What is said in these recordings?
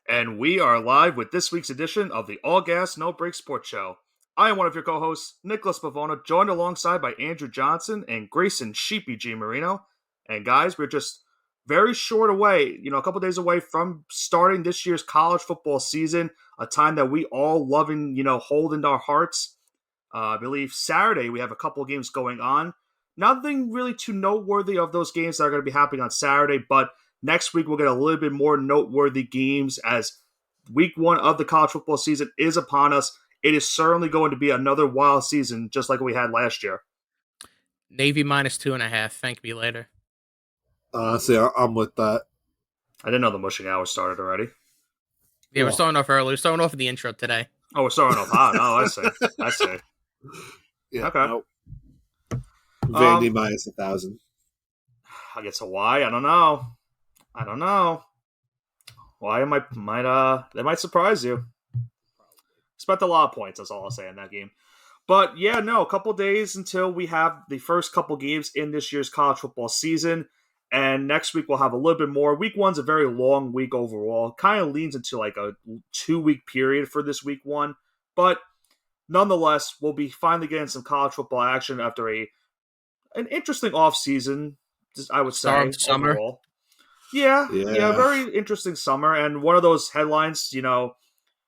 And we are live with this week's edition of the All Gas No Break Sports Show. I am one of your co-hosts, Nicholas Pavona, joined alongside by Andrew Johnson and Graysen Sheepy G. Marino. And guys, we're just very short away, a couple days away from starting this year's college football season, a time that we all love and, hold in our hearts. I believe Saturday we have a couple of games going on. Nothing really too noteworthy of those games that are going to be happening on Saturday, but next week we'll get a little bit more noteworthy games as week one of the college football season is upon us. It is certainly going to be another wild season, just like we had last year. Navy -2.5. Thank me later. See, I'm with that. I didn't know the mushing hour started already. Yeah, we're starting off early. We're starting off with the intro today. Oh, we're starting off hot. Oh, I see. Yeah, okay. Nope. Vandy -1,000. I guess a why? I don't know. Why that might surprise you. Spent a lot of points, that's all I'll say in that game. But yeah, no, a couple days until we have the first couple games in this year's college football season. And next week we'll have a little bit more. Week one's a very long week overall. Kind of leans into like a 2-week period for this week one. But nonetheless, we'll be finally getting some college football action after an interesting offseason, I would say. Summer. Overall. Yeah, very interesting summer. And one of those headlines,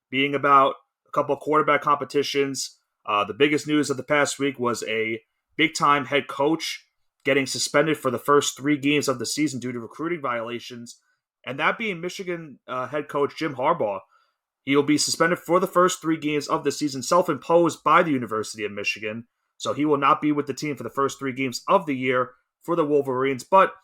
being about a couple of quarterback competitions. The biggest news of the past week was a big-time head coach getting suspended for the first 3 games of the season due to recruiting violations, and that being Michigan head coach Jim Harbaugh. He will be suspended for the first 3 games of the season, self-imposed by the University of Michigan, so he will not be with the team for the first 3 games of the year for the Wolverines. But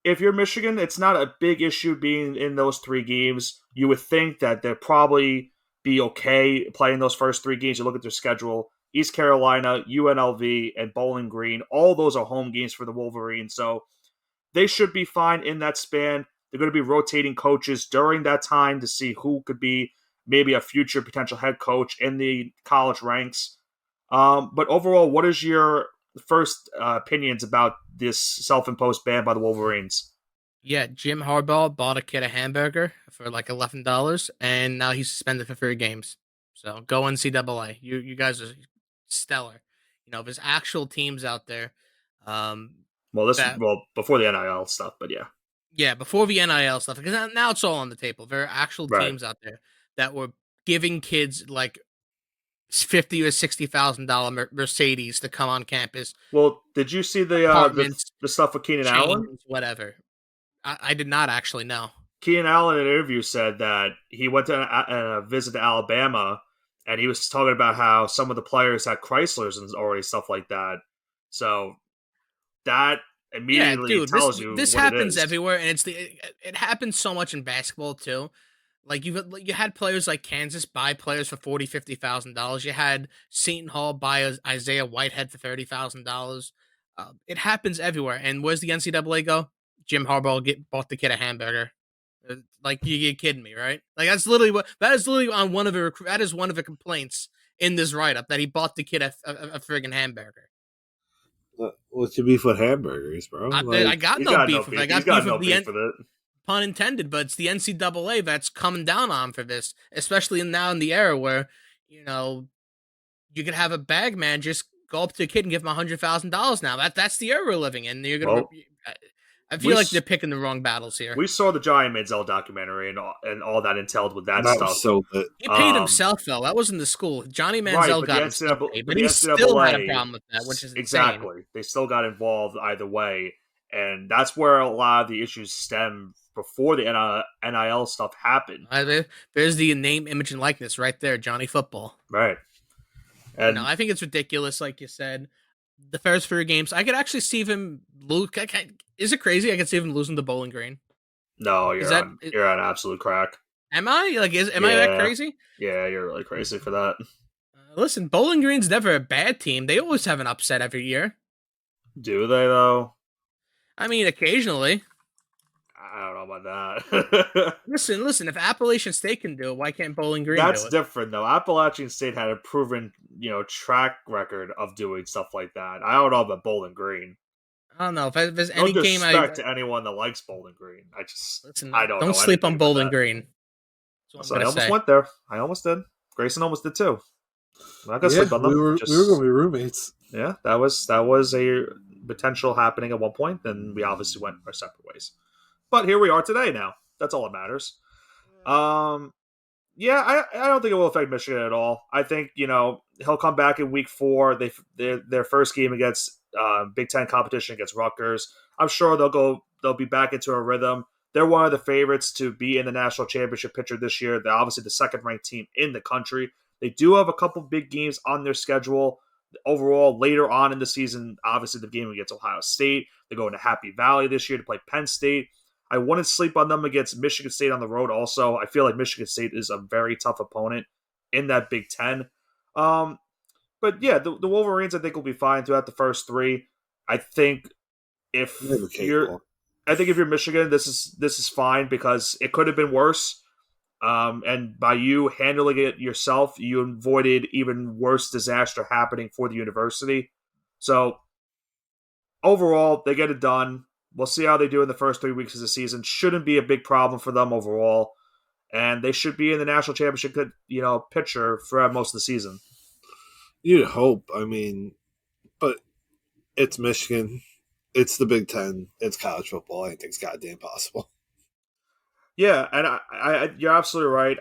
if you're Michigan, it's not a big issue being in those 3 games. You would think that they'd probably be okay playing those first 3 games. You look at their schedule: East Carolina, UNLV, and Bowling Green. All those are home games for the Wolverines, so they should be fine in that span. They're going to be rotating coaches during that time to see who could be maybe a future potential head coach in the college ranks. But overall, what is your first opinions about this self-imposed ban by the Wolverines? Yeah, Jim Harbaugh bought a kid a hamburger for like $11, and now he's suspended for 3 games. So go NCAA. You guys are stellar. There's actual teams out there. Before the NIL stuff, but yeah. Yeah, before the NIL stuff, because now it's all on the table. There are actual teams out there that were giving kids like $50,000 or $60,000 Mercedes to come on campus. Well, did you see the stuff with Keenan Allen? Whatever. I did not actually know. Keenan Allen in an interview said that he went to a visit to Alabama, and he was talking about how some of the players had Chryslers and already stuff like that. So that immediately tells you this what happens it is. everywhere, and it happens so much in basketball too. Like you had players like Kansas buy players for $40,000-$50,000. You had Seton Hall buy Isaiah Whitehead for $30,000. It happens everywhere. And where's the NCAA go? Jim Harbaugh bought the kid a hamburger. Like, you're kidding me, right? Like that is literally one of the complaints in this write-up, that he bought the kid a friggin' hamburger. What's your beef with hamburgers, bro? I got no beef with it. I got beef with it. Pun intended, but it's the NCAA that's coming down on for this, especially now in the era where, you could have a bag man just go up to a kid and give him $100,000 now. That's the era we're living in. I feel like they're picking the wrong battles here. We saw the Giant Manziel documentary and all that entailed with that stuff. So good. He paid himself, though. That wasn't the school. Johnny Manziel got himself paid, but he still had a problem with that, which is exactly insane. They still got involved either way, and that's where a lot of the issues stem before the NIL stuff happened. There's the name, image, and likeness right there, Johnny Football. Right. And I think it's ridiculous, like you said. The first 3 games, I could actually see him lose. Is it crazy? I could see him losing to Bowling Green. No, you're on absolute crack. Am I? Am I that crazy? Yeah, you're really crazy for that. Listen, Bowling Green's never a bad team. They always have an upset every year. Do they, though? I mean, occasionally. I don't know about that. Listen. If Appalachian State can do it, why can't Bowling Green do it? That's different, though. Appalachian State had a proven, track record of doing stuff like that. I don't know about Bowling Green. I don't know if there's any game. No disrespect to anyone that likes Bowling Green. I don't know. Don't sleep on Bowling Green. So I almost went there. I almost did. Graysen almost did too. I'm not gonna sleep on we them. were going to be roommates. Yeah, that was a potential happening at one point. Then we obviously went our separate ways. But here we are today. Now that's all that matters. Yeah, I don't think it will affect Michigan at all. I think he'll come back in week 4. Their first game against Big Ten competition against Rutgers. I'm sure they'll be back into a rhythm. They're one of the favorites to be in the national championship picture this year. They're obviously the second ranked team in the country. They do have a couple big games on their schedule. Overall, later on in the season, obviously the game against Ohio State. They're going to Happy Valley this year to play Penn State. I wouldn't sleep on them against Michigan State on the road also. I feel like Michigan State is a very tough opponent in that Big Ten. But yeah, the Wolverines I think will be fine throughout the first 3. I think if you're Michigan, this is fine because it could have been worse. And by you handling it yourself, you avoided even worse disaster happening for the university. So overall, they get it done. We'll see how they do in the first 3 weeks of the season. Shouldn't be a big problem for them overall. And they should be in the national championship, picture throughout most of the season. You'd hope. But it's Michigan. It's the Big Ten. It's college football. Anything's goddamn possible. Yeah, and you're absolutely right.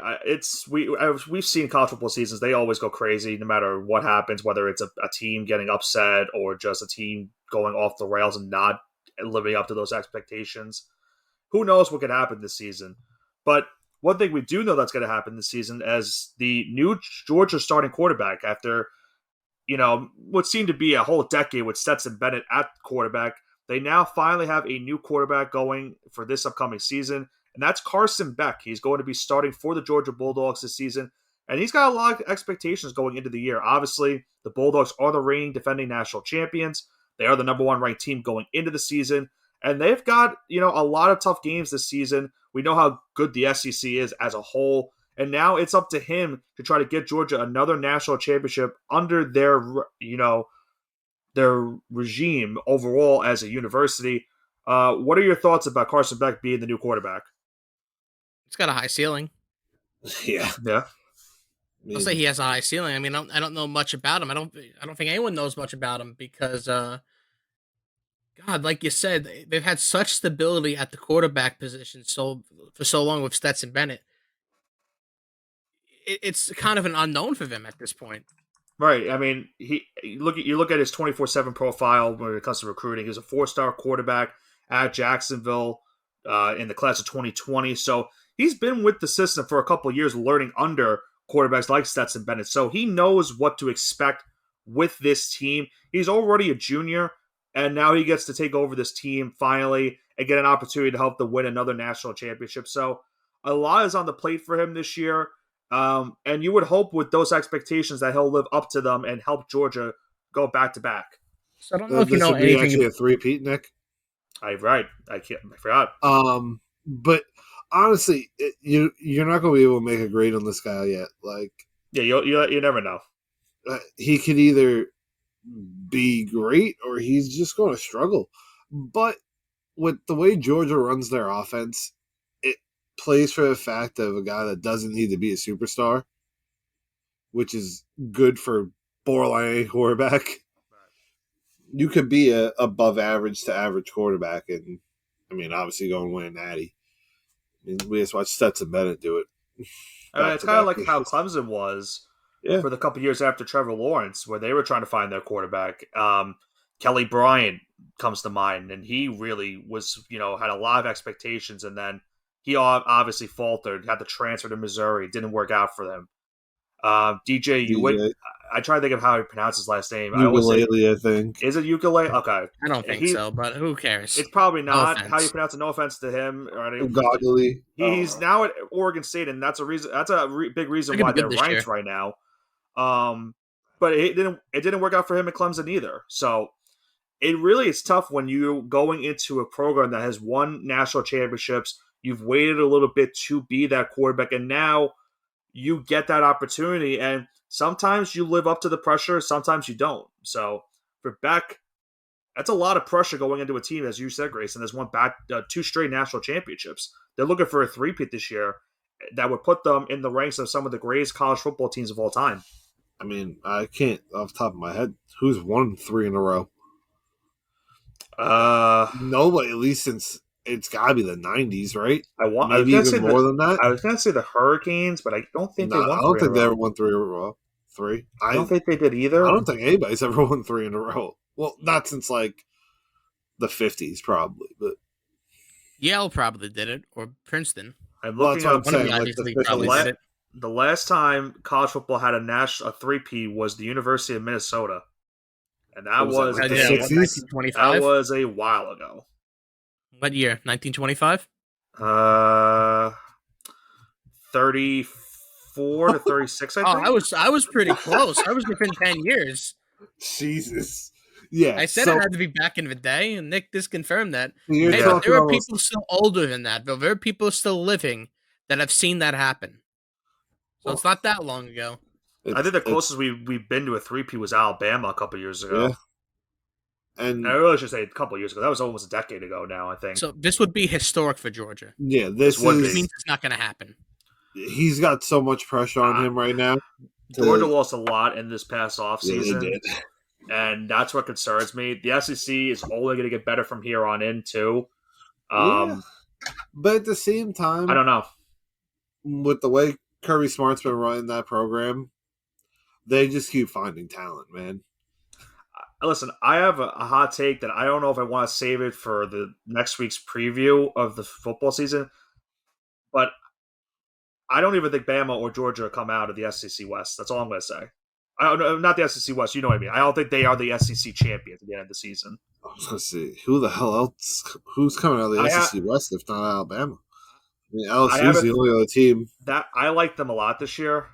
We've seen college football seasons. They always go crazy no matter what happens, whether it's a team getting upset or just a team going off the rails and not living up to those expectations. Who knows what could happen this season? But one thing we do know that's going to happen this season as the new Georgia starting quarterback after, what seemed to be a whole decade with Stenson Bennet at quarterback, they now finally have a new quarterback going for this upcoming season, and that's Carson Beck. He's going to be starting for the Georgia Bulldogs this season, and he's got a lot of expectations going into the year. Obviously, the Bulldogs are the reigning defending national champions. They are the number 1 ranked team going into the season, and they've got, a lot of tough games this season. We know how good the SEC is as a whole, and now it's up to him to try to get Georgia another national championship under their, their regime overall as a university. What are your thoughts about Carson Beck being the new quarterback? It's got a high ceiling. Yeah. I'll say he has a high ceiling. I don't know much about him. I don't think anyone knows much about him because, God, like you said, they've had such stability at the quarterback position for so long with Stetson Bennett. It's kind of an unknown for them at this point. Right. You look at his 24/7 profile when it comes to recruiting. He's a 4-star quarterback at Jacksonville in the class of 2020. So he's been with the system for a couple of years, learning under quarterbacks like Stetson Bennett. So he knows what to expect with this team. He's already a junior, and now he gets to take over this team finally and get an opportunity to help them win another national championship. So a lot is on the plate for him this year. And you would hope with those expectations that he'll live up to them and help Georgia go back to back. So I don't know if you know anything. Actually a 3-peat, Nick. I forgot. But honestly, you're not going to be able to make a grade on this guy yet. You never know. He could either be great or he's just going to struggle. But with the way Georgia runs their offense, it plays for the fact of a guy that doesn't need to be a superstar, which is good for borderline any quarterback. You could be a above average to average quarterback, and obviously go and win a natty. We just watched Stetson Bennett do it. It's kind of like how Clemson was for the couple years after Trevor Lawrence, where they were trying to find their quarterback. Kelly Bryant comes to mind, and he really was, had a lot of expectations, and then he obviously faltered, had to transfer to Missouri. It didn't work out for them. DJ Ewing, I try to think of how he pronounced his last name. Ukulele, I think. Is it ukulele? Okay. I don't think so, but who cares? It's probably not how you pronounce it. No offense to him. Goggly. He's now at Oregon State, and that's a reason. That's a big reason why they're ranked right now. But it didn't work out for him at Clemson either. So it really is tough when you're going into a program that has won national championships. You've waited a little bit to be that quarterback, and now you get that opportunity. And sometimes you live up to the pressure, sometimes you don't. So for Beck, that's a lot of pressure going into a team, as you said, Grayson, that's won 2 straight national championships. They're looking for a 3-peat this year. that would put them in the ranks of some of the greatest college football teams of all time. I mean, I can't off the top of my head. Who's won 3 in a row? Nobody, at least since it's got to be the 90s, right? Maybe even more than that. I was going to say the Hurricanes, but I don't think they won 3 in a row. I don't think they ever won 3 in a row. 3? I don't think they did either. I don't think anybody's ever won 3 in a row. Well, not since like the 50s, probably, but Yale probably did it, or Princeton. I'm looking at one of the Ivy League probably did it. The last time college football had a 3P was the University of Minnesota, and that was 1925. That was a while ago. What year? 1925. 34 to 36. I think. I was pretty close. I was within 10 years. Jesus. Yeah, I said it had to be back in the day, and Nick just confirmed that. Hey, there are people still older than that, though. There are people still living that have seen that happen. So it's not that long ago. I think the closest we've been to a 3P was Alabama a couple years ago. Yeah. And I really should say a couple years ago. That was almost a decade ago now, I think. So this would be historic for Georgia. Yeah, this means it's not going to happen. He's got so much pressure on him right now. Georgia lost a lot in this past offseason. Yeah, they did. And that's what concerns me. The SEC is only going to get better from here on in, too. But at the same time, I don't know. With the way Kirby Smart's been running that program, they just keep finding talent, man. Listen, I have a hot take that I don't know if I want to save it for the next week's preview of the football season, but I don't even think Bama or Georgia come out of the SEC West. That's all I'm going to say. Not the SEC West, you know what I mean. I don't think they are the SEC champions at the end of the season. I was going to say, who the hell else? Who's coming out of the SEC West if not Alabama? I mean, LSU's the only other team. That I like them a lot this year.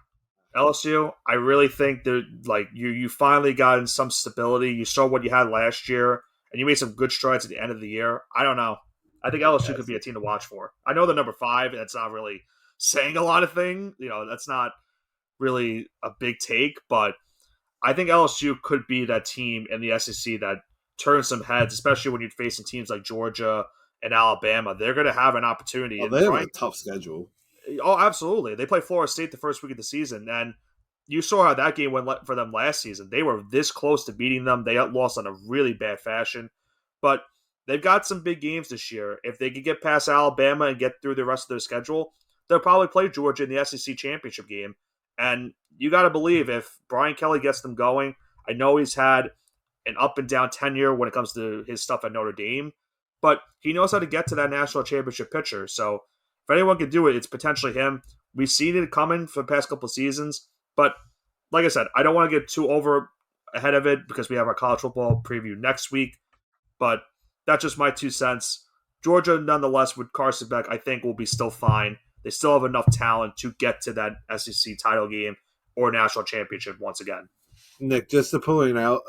LSU, I really think they're like you finally got in some stability. You saw what you had last year, and you made some good strides at the end of the year. I don't know. I think LSU could be a team to watch for. I know they're number 5. That's not really saying a lot of things. You know, that's not really a big take, but I think LSU could be that team in the SEC that turns some heads, especially when you're facing teams like Georgia and Alabama. They're going to have an opportunity. They have a tough schedule. Oh, absolutely. They play Florida State the first week of the season, and you saw how that game went for them last season. They were this close to beating them. They got lost in a really bad fashion, but they've got some big games this year. If they could get past Alabama and get through the rest of their schedule, they'll probably play Georgia in the SEC championship game. And you got to believe if Brian Kelly gets them going, I know he's had an up and down tenure when it comes to his stuff at Notre Dame, but he knows how to get to that national championship picture. So if anyone can do it, it's potentially him. We've seen it coming for the past couple of seasons, but like I said, I don't want to get too over ahead of it because we have our college football preview next week, but that's just my 2 cents. Georgia, nonetheless, with Carson Beck, I think will be still fine. They still have enough talent to get to that SEC title game or national championship once again. Nick, just to point out,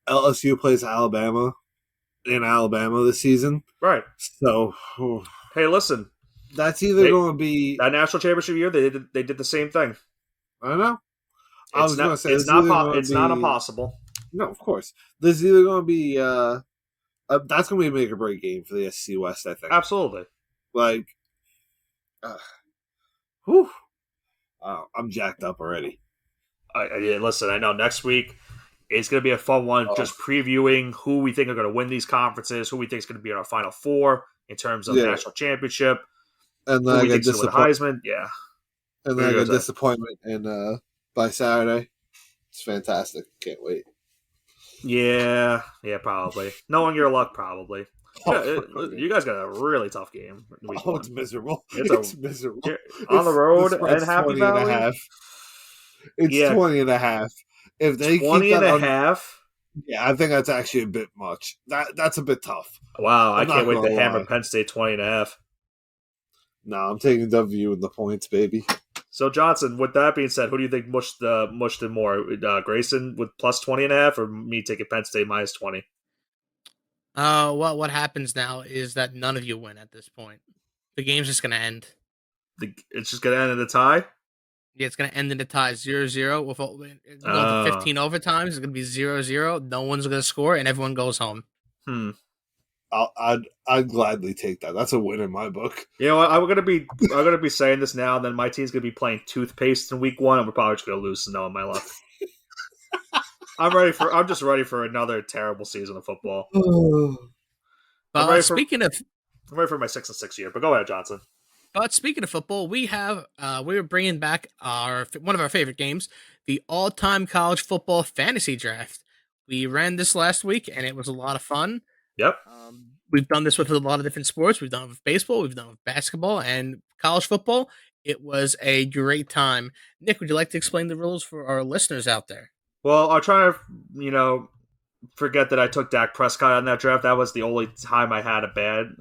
LSU plays Alabama in Alabama this season. Right. So, hey, listen. That's either going to be... That national championship year, they did the same thing. I know. I was going to say... It's not impossible. No, of course. This is either going to be... that's going to be a make or break game for the SEC West, I think. Absolutely. Like... I'm jacked up already. Listen, I know next week it's going to be a fun one, just previewing who we think are going to win these conferences, who we think is going to be in our Final Four in terms of national championship, and then I get Heisman. Yeah, and then I get disappointment, and by Saturday, it's fantastic. Can't wait. Yeah, probably. Knowing your luck, probably. You guys got a really tough game. It's miserable. It's miserable. On the road and Happy Valley. It's 20 and a half. If they 20 and a half? Yeah, I think that's actually a bit much. That's a bit tough. Wow, I can't wait to hammer Penn State 20 and a half. No, I'm taking W in the points, baby. So, Johnson, with that being said, who do you think mushed it more? Grayson with plus 20 and a half or me taking Penn State minus 20? Well, what happens now is that none of you win at this point. The game's just going to end. It's just going to end in a tie? Yeah, it's going to end in a tie 0-0. With going to 15 overtimes, it's going to be 0-0. No one's going to score, and everyone goes home. I'd gladly take that. That's a win in my book. You know what? I'm gonna be saying this now, and then my team's gonna be playing toothpaste in week 1, and we're probably just gonna lose to knowing my luck. I'm just ready for another terrible season of football. I'm ready for my 6-6 year. But go ahead, Johnson. But speaking of football, we were bringing back one of our favorite games, the all-time college football fantasy draft. We ran this last week, and it was a lot of fun. Yep. We've done this with a lot of different sports. We've done it with baseball. We've done it with basketball and college football. It was a great time. Nick, would you like to explain the rules for our listeners out there? Well, I'll try to, forget that I took Dak Prescott on that draft. That was the only time I had a bad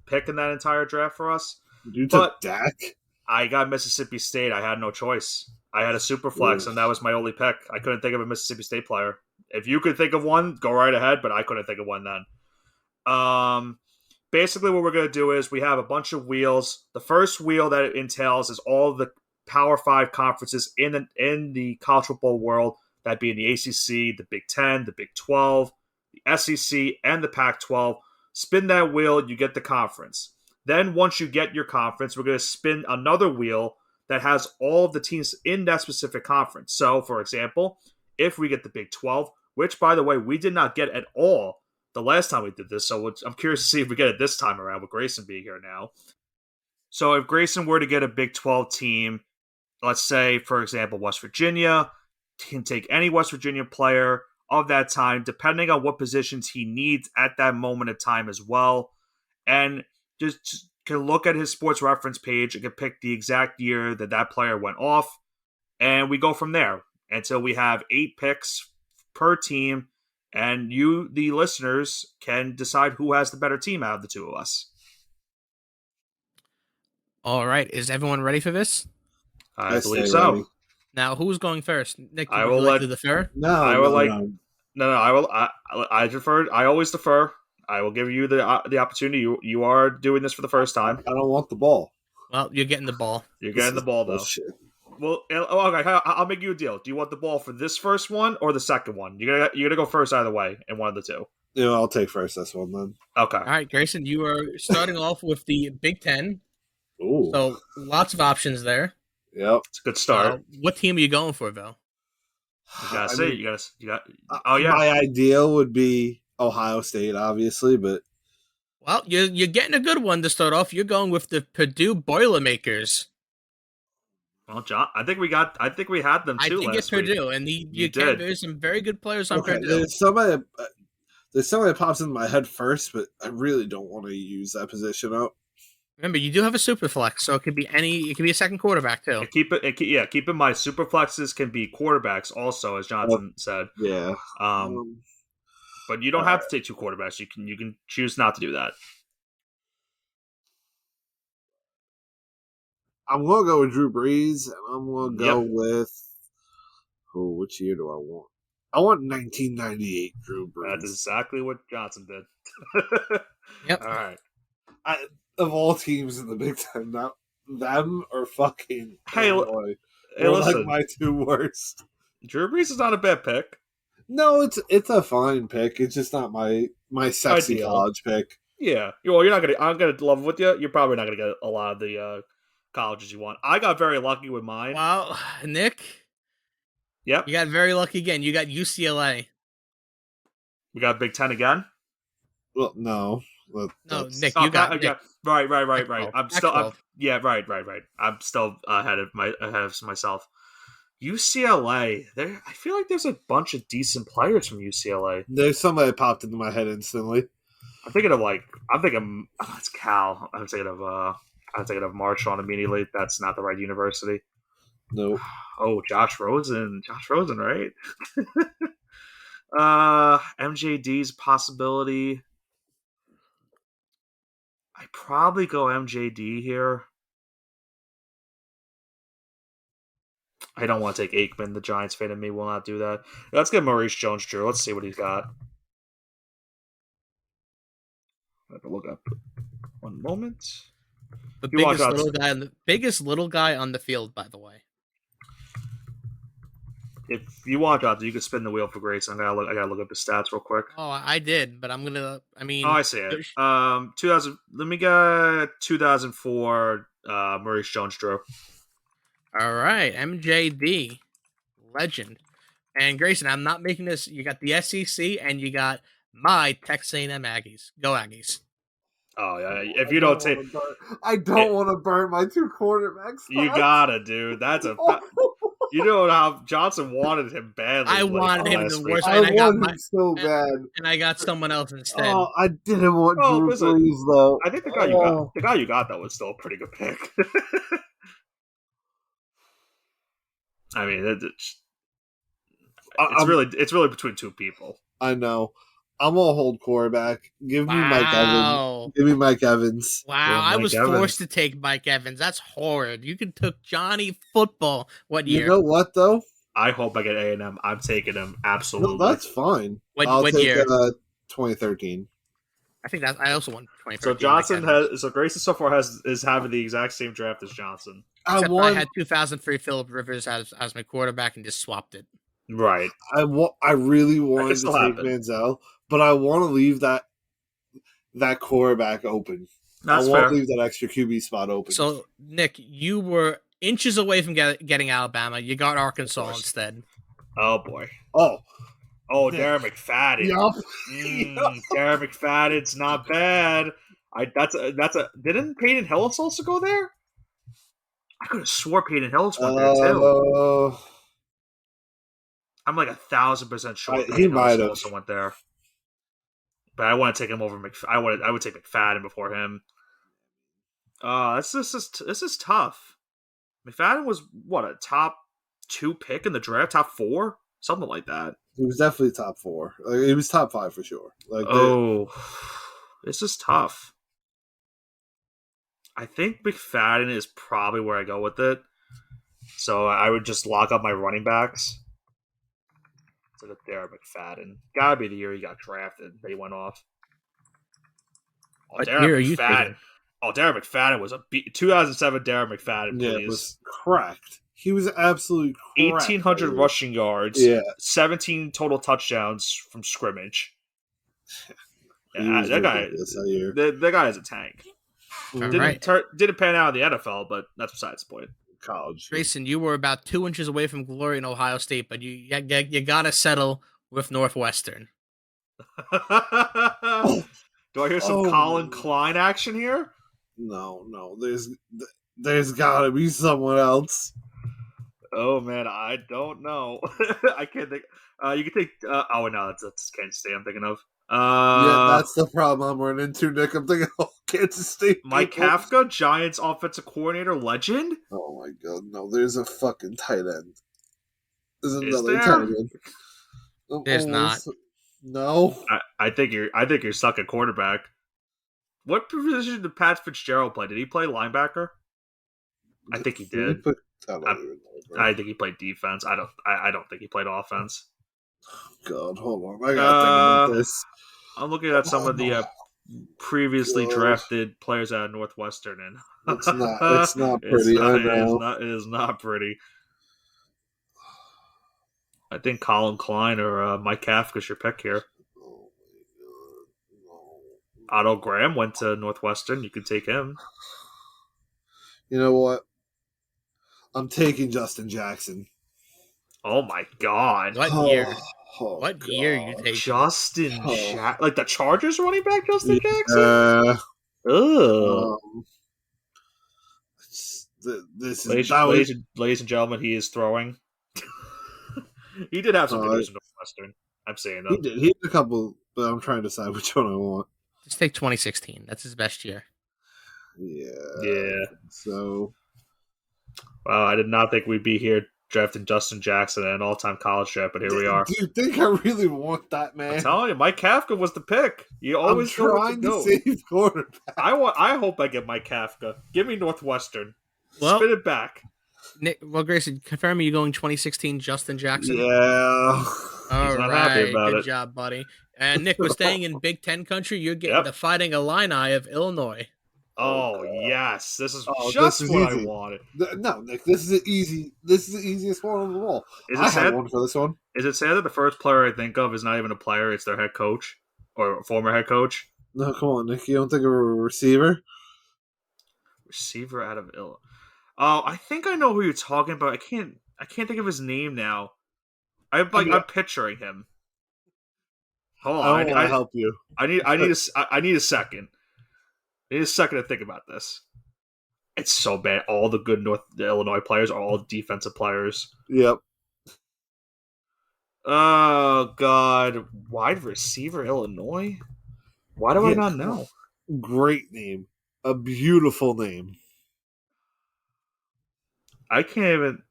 pick in that entire draft for us. You took Dak? I got Mississippi State. I had no choice. I had a super flex, and that was my only pick. I couldn't think of a Mississippi State player. If you could think of one, go right ahead, but I couldn't think of one then. Basically what we're going to do is we have a bunch of wheels. The first wheel that it entails is all the Power 5 conferences in the college football world, that being the ACC, the Big 10, the Big 12, the SEC, and the Pac-12. Spin that wheel, you get the conference. Then once you get your conference, we're going to spin another wheel that has all of the teams in that specific conference. So, for example, if we get the Big 12, which, by the way, we did not get at all the last time we did this, so I'm curious to see if we get it this time around with Graysen being here now. So if Graysen were to get a Big 12 team, let's say, for example, West Virginia, can take any West Virginia player of that time, depending on what positions he needs at that moment of time as well, and just can look at his sports reference page and can pick the exact year that player went off, and we go from there until we have 8 picks per team, and you, the listeners, can decide who has the better team out of the two of us. All right. Is everyone ready for this? I believe so. Ready. Now, who's going first? Nick, I will like to defer? I defer. I always defer. I will give you the opportunity. You are doing this for the first time. I don't want the ball. Well, you're getting the ball. You're getting the ball, though. Bullshit. Well, okay. I'll make you a deal. Do you want the ball for this first one or the second one? You're gonna go first either way in one of the two. Yeah, I'll take first this one then. Okay. All right, Graysen, you are starting off with the Big 10. Ooh. So lots of options there. Yep. It's a good start. What team are you going for, though? You gotta say. You got. Oh yeah. My ideal would be Ohio State, obviously, but well, you're getting a good one to start off. You're going with the Purdue Boilermakers. Well, John, I think we had them too. I think it's Purdue, and there's some very good players on Purdue. There's somebody that pops in my head first, but I really don't want to use that position up. Remember, you do have a super flex, so it could be a second quarterback too. And keep in mind, super flexes can be quarterbacks also, as Johnson said. Yeah. But you don't have to take 2 quarterbacks. You can choose not to do that. I'm going to go with Drew Brees, and I'm going to go with... Oh, which year do I want? I want 1998 Drew Brees. That's exactly what Johnson did. Yep. All right. Of all teams in the Big Ten, not them or fucking Illinois. Hey, listen. Like my 2 worst. Drew Brees is not a bad pick. No, it's a fine pick. It's just not my sexy college pick. Yeah. Well, I'm gonna love it with you. You're probably not gonna get a lot of the colleges you want. I got very lucky with mine. Wow, Nick. Yep. You got very lucky again. You got UCLA. We got Big 10 again? Well, no. No, Nick, you got Nick. Right. Right. I'm still ahead of myself. UCLA. I feel like there's a bunch of decent players from UCLA. There's somebody that popped into my head instantly. I'm thinking it's Cal. I'm thinking of Marshall immediately. That's not the right university. Nope. Oh, Josh Rosen. Right? MJD's possibility. I probably go MJD here. I don't want to take Aikman. The Giants fan in me will not do that. Let's get Maurice Jones-Drew. Let's see what he's got. I have to look up. One moment. The biggest little guy on the field, by the way. If you want, Johnson, you can spin the wheel for Grayson. I gotta look up the stats real quick. Oh, I did, but I'm gonna. I mean, I see it. 2000. Let me get 2004. Maurice Jones-Drew. All right, MJD, legend, and Grayson. I'm not making this. You got the SEC, and you got my Texas A&M Aggies. Go Aggies! Oh yeah. If you don't take, I don't want to burn my 2 quarterbacks. You gotta, dude. That's a. You know how Johnson wanted him badly. I wanted him the worst. I wanted him so bad, and I got someone else instead. Oh, I didn't want Drew Brees though. I think the guy you got though was still a pretty good pick. I mean, it's really between 2 people. I know. I'm gonna hold quarterback. Give me Mike Evans. Give me Mike Evans. Wow, I was forced to take Mike Evans. That's horrid. You could took Johnny Football. What year? You know what though? I hope I get A&M. I'm taking him absolutely. No, that's fine. What year? 2013. I think I also won 2013. So Johnson Grayson so far is having the exact same draft as Johnson. I had 2003 Phillip Rivers as my quarterback and just swapped it. Right. I really wanted to take Manziel, but I want to leave that quarterback open. That's I want fair. to leave that extra QB spot open. So, Nick, you were inches away from getting Alabama. You got Arkansas instead. Oh, boy. Oh, Darren McFadden. Yup. Darren McFadden's not bad. Didn't Peyton Hillis also go there? I could have swore Peyton Hillis went there too. I'm like 1,000% sure he might have also went there. But I want to take him over I would take McFadden before him. This is tough. McFadden was what, a top 2 pick in the draft, top 4, something like that. He was definitely top 4. He was top 5 for sure. This is tough. I think McFadden is probably where I go with it. So I would just lock up my running backs. So that Darren McFadden. Gotta be the year he got drafted that he went off. Darren McFadden was 2007 Darren McFadden, please. Yeah, it was cracked. He was absolutely cracked. 1,800 rushing yards. Yeah. 17 total touchdowns from scrimmage. Yeah, that guy is a tank. Didn't pan out in the NFL, but that's besides the point. College. Grayson, you were about 2 inches away from glory in Ohio State, but you gotta settle with Northwestern. Do I hear some Colin Klein action here? No. There's gotta be someone else. Oh man, I don't know. I can't think. You can take. That's Kansas State. I'm thinking of. Yeah, that's the problem I'm running into, Nick. I'm thinking, Kansas State. Mike Kafka, Giants offensive coordinator, legend. Oh my god, no! There's a fucking tight end. There's another tight end. There's not. No. I think you're stuck at quarterback. What position did Pat Fitzgerald play? Did he play linebacker? I think he did. I think he played defense. I don't think he played offense. God, hold on. I gotta think about this. I'm looking at some of the previously drafted players out of Northwestern, and it's not pretty. It is not pretty. I think Colin Klein or Mike Kafka's your pick here. Oh my god, no. Otto Graham went to Northwestern. You could take him. You know what? I'm taking Justin Jackson. Oh my god! What year? What year you take Justin Jackson? Like the Chargers running back, Justin Jackson? Ladies and gentlemen, he is throwing. He did have some good years in Northwestern. I'm saying though. He did. He had a couple, but I'm trying to decide which one I want. Just take 2016. That's his best year. Yeah. So. Wow, I did not think we'd be here drafting Justin Jackson at an all-time college draft, but here we are. Do you think I really want that, man? I'm telling you, Mike Kafka was the pick. You always trying to save quarterback. I hope I get Mike Kafka. Give me Northwestern. Spin it back. Nick, Grayson, confirm me you're going 2016 Justin Jackson? Yeah. All right. Good job, buddy. And Nick, we're staying in Big Ten country. You're getting the Fighting Illini of Illinois. Oh yes, this is this just is what easy. I wanted. No, Nick, this is easy. This is the easiest one of them all. I had one for this one. Is it sad that the first player I think of is not even a player; it's their head coach or former head coach? No, come on, Nick. You don't think of a receiver? Receiver out of Illinois. Oh, I think I know who you're talking about. I can't think of his name now. I'm picturing him. Hold on, I don't want to help you. I need a second. I need a second to think about this. It's so bad. All the good Illinois players are all defensive players. Yep. Oh God, wide receiver Illinois. Why do I not know? Great name, a beautiful name. I can't even.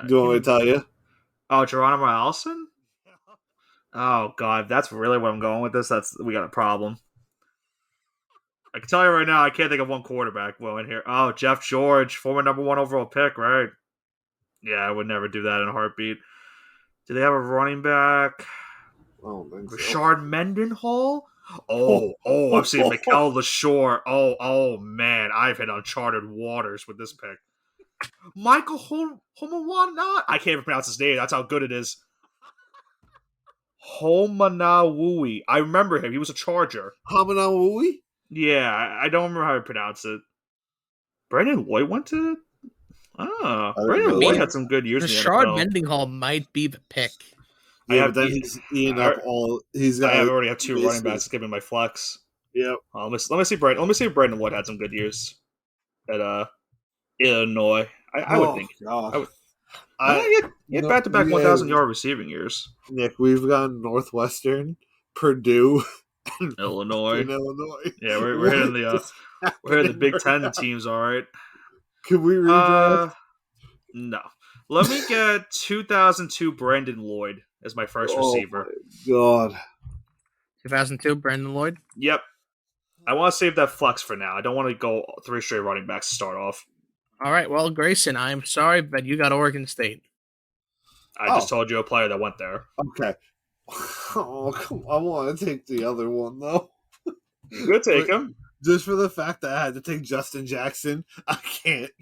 Do you want me to tell you? Oh, Geronimo Allison? Oh God, that's really where I'm going with this. We got a problem. I can tell you right now, I can't think of one quarterback in here. Oh, Jeff George, former number 1 overall pick, right? Yeah, I would never do that in a heartbeat. Do they have a running back? Oh, Rashard Mendenhall? Oh, I'm seeing Mikel LaShore. Oh, man, I've hit uncharted waters with this pick. Michael Homawana? I can't even pronounce his name. That's how good it is. Homanawui. I remember him. He was a Charger. Homanawui? Yeah, I don't remember how to pronounce it. Brandon Lloyd went to... Brandon Lloyd had some good years in the NFL. Rashard Mendenhall might be the pick. Yeah, but then he's eating up all... I already have 2 running backs. Give me my flex. Yep. Let me see Brandon Lloyd had some good years at Illinois. I would think. God. He had back-to-back 1,000-yard receiving years. Nick, we've gone Northwestern, Purdue, Illinois. Yeah, we're hitting the Big Ten teams, all right. Can we redraft? No. Let me get 2002 Brandon Lloyd as my first receiver. Oh, my God. 2002 Brandon Lloyd? Yep. I want to save that flex for now. I don't want to go 3 straight running backs to start off. All right, well, Grayson, I'm sorry, but you got Oregon State. I just told you a player that went there. Okay. Oh, come on. I want to take the other one, though. You could take him. Just for the fact that I had to take Justin Jackson, I can't.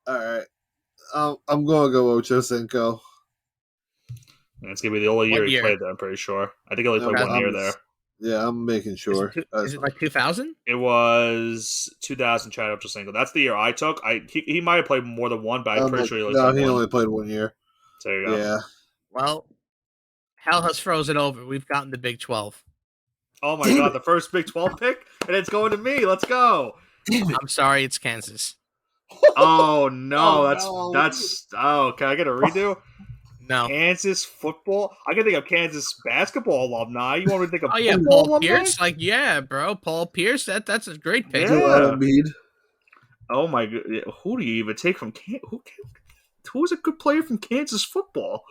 All right. I'm going to go Ocho Cinco. It's going to be the only year he played there, I'm pretty sure. I think he only played 1 year there. Yeah, I'm making sure. Is it like 2000? It was 2000 Chad Ocho Cinco. That's the year I took. He might have played more than one, but I'm pretty sure he only played 1 year. So there you go. Yeah. Well, hell has frozen over. We've gotten the Big 12. Oh my God, the first Big 12 pick? And it's going to me. Let's go. I'm sorry, it's Kansas. Oh no, that's can I get a redo? No. Kansas football? I can think of Kansas basketball alumni. You want me to think of Paul Pierce? Like, yeah, bro. Paul Pierce, that's a great pick. Yeah. Oh my God. Who do you even take from Kansas? Who's a good player from Kansas football?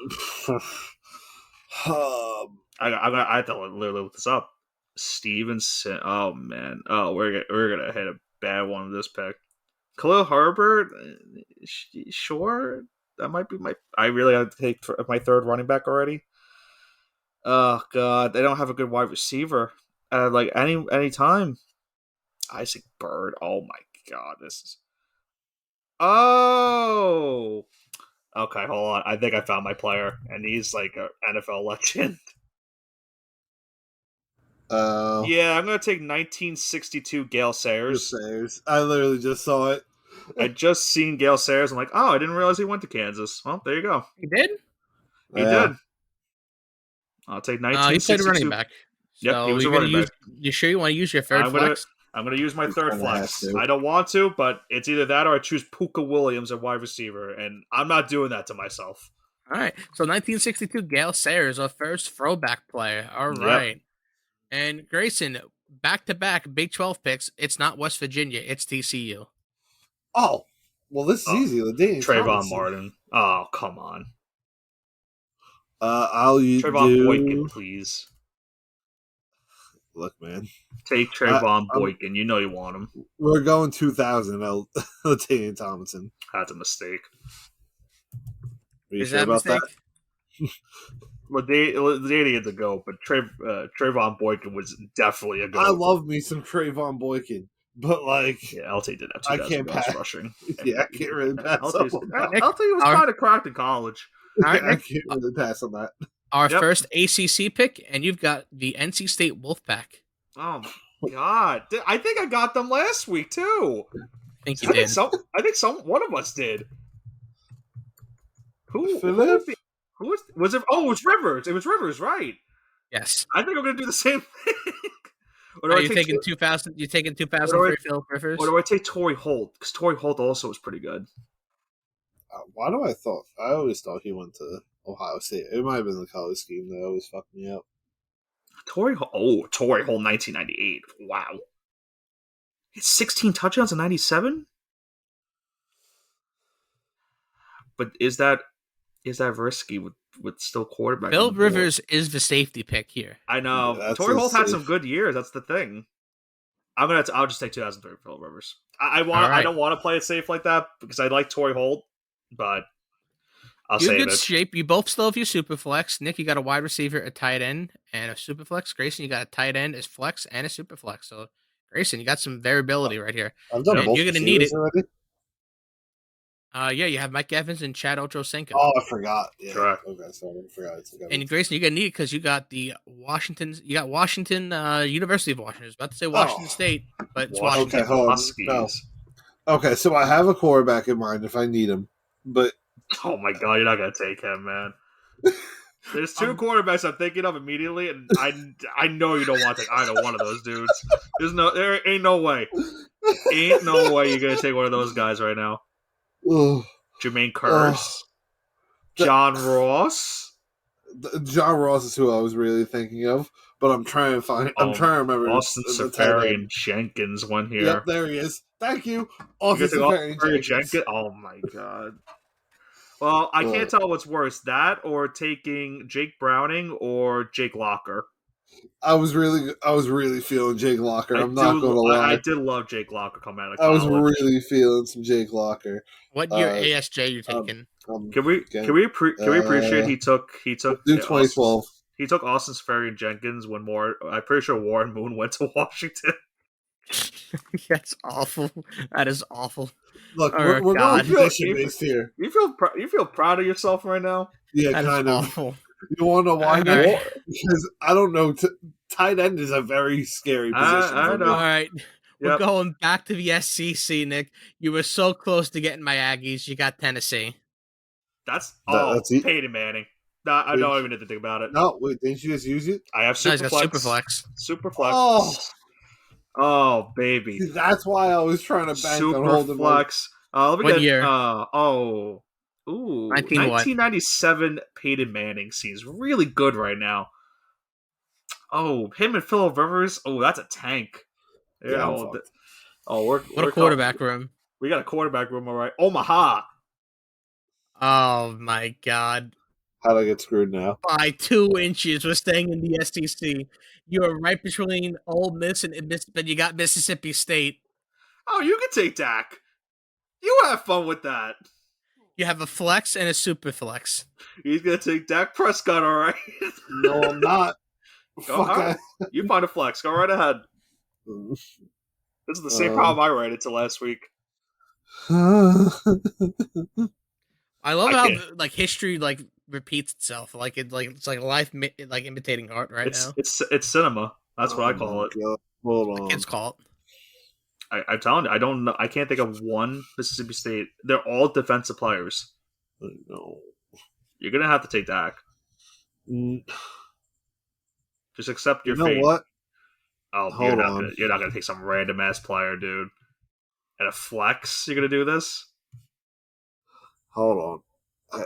I have to literally look this up. Stevenson. Oh man. Oh, we're gonna hit a bad one with this pick. Khalil Herbert. Sure, that might be I really have to take my 3rd running back already. Oh God, they don't have a good wide receiver. Like any time. Isaac Bird. Oh my God, this is. Oh. Okay, hold on. I think I found my player, and he's like an NFL legend. Yeah, I'm going to take 1962 Gale Sayers. I literally just saw it. I just seen Gale Sayers. I'm like, I didn't realize he went to Kansas. Well, there you go. He did? He did. I'll take 1962. He played running back. Yep, he was a running back. You sure you want to use your 3rd flex? I'm going to use my 3rd flex. I don't want to, but it's either that or I choose Puka Williams at wide receiver, and I'm not doing that to myself. All right. So 1962 Gale Sayers, our first throwback player. All right. Yep. And Grayson, back-to-back Big 12 picks. It's not West Virginia. It's TCU. Oh. Well, this is easy. Trayvon Martin. Oh, come on. Trayvon Boykin, please. Look, man. Take Trayvon Boykin. You know you want him. We're going 2000. Latavian Tomlinson. That's a mistake. Are you sure about that? Well, they needed to go, but Trayvon Boykin was definitely a go. I love me some Trayvon Boykin. But like, Yeah, LT did have I 2,000 can't yards pass. rushing. Yeah, I can't really pass LT on was that. kind of cracked in college. All right, I Nick. can't really pass on that. Our first ACC pick, and you've got the NC State Wolfpack. Oh my god! I think I got them last week too. I think you did. I think one of us did. Who Philip? Who was it? Oh, it was Rivers. It was Rivers, right? Yes. I think I'm gonna do the same thing. Are you taking 2000? You taking 2000 for Philip Rivers? Or do I take Torrey Holt? Because Torrey Holt also was pretty good. Why do I always thought he went to Ohio State. It might have been the college scheme that always fucked me up. Torrey Holt, 1998. Wow. It's 16 touchdowns in 97? But is that risky with still quarterback? Philip Rivers is the safety pick here. I know. Yeah, Torrey Holt had some good years. That's the thing. I'll just take 2003 Philip Rivers. I don't want to play it safe like that because I like Torrey Holt, but I'll You're save in good it. shape. You both still have your super flex. Nick, you got a wide receiver, a tight end, and a super flex. Grayson, you got a tight end as flex and a super flex. So Grayson, you got some variability right here. I've done both. You're gonna need it. Already? Yeah, you have Mike Evans and Chad Ochocinco. Oh, I forgot. Yeah. Correct. Okay, sorry, I forgot. And Grayson, you're gonna need it because you got Washington, University of Washington. I was about to say Washington State, but it's Washington. Okay, hold on. No. Okay, so I have a quarterback in mind if I need him, but oh my god, you're not gonna take him, man. There's two quarterbacks I'm thinking of immediately, and I know you don't want to take either one of those dudes. There ain't no way. Ain't no way you're gonna take one of those guys right now. Jermaine Kearse, John Ross. John Ross is who I was really thinking of, but I'm trying to remember. Austin Safarian Jenkins one here. Yep, there he is. Thank you, Austin Safarian Jenkins. Oh my god. Well, I can't tell what's worse, that or taking Jake Browning or Jake Locker. I was really feeling Jake Locker. I'm not going to lie. I did love Jake Locker coming out of college. I was really feeling some Jake Locker. What year ASJ you taking? Can we appreciate he took 2012. He took Austin Safarian Jenkins when I'm pretty sure Warren Moon went to Washington. That's awful. That is awful. Look, we're going position based here. You feel proud of yourself right now? Yeah, that kind of. Awful. You want to know why? Because I don't know. Tight end is a very scary position. I know. All right. We're going back to the SEC, Nick. You were so close to getting my Aggies. You got Tennessee. That's Peyton Manning. I don't even need to think about it. No, wait, didn't you just use it? I have Superflex. Superflex. Oh, baby. See, that's why I was trying to bank on holding Superflex. What year? 1997 Peyton Manning seems really good right now. Oh, him and Philip Rivers. Oh, that's a tank. Yeah. What a quarterback room. We got a quarterback room, all right. Omaha. Oh my God. How'd I get screwed now? By 2 inches. We're staying in the SEC. You are right between Ole Miss and but you got Mississippi State. Oh, you can take Dak. You have fun with that. You have a flex and a super flex. He's gonna take Dak Prescott, all right? No, I'm not. You find a flex. Go right ahead. This is the same problem I ran into last week. I love how history repeats itself. It's like life imitating art now. It's cinema. That's what I call it. Hold on. Kids call it. I'm telling you, I don't know. I can't think of one Mississippi State. They're all defensive players. No. You're gonna have to take Dak. Just accept your fate. You know what? Oh, you're not gonna take some random ass player, dude. And a flex, you're gonna do this? Hold on.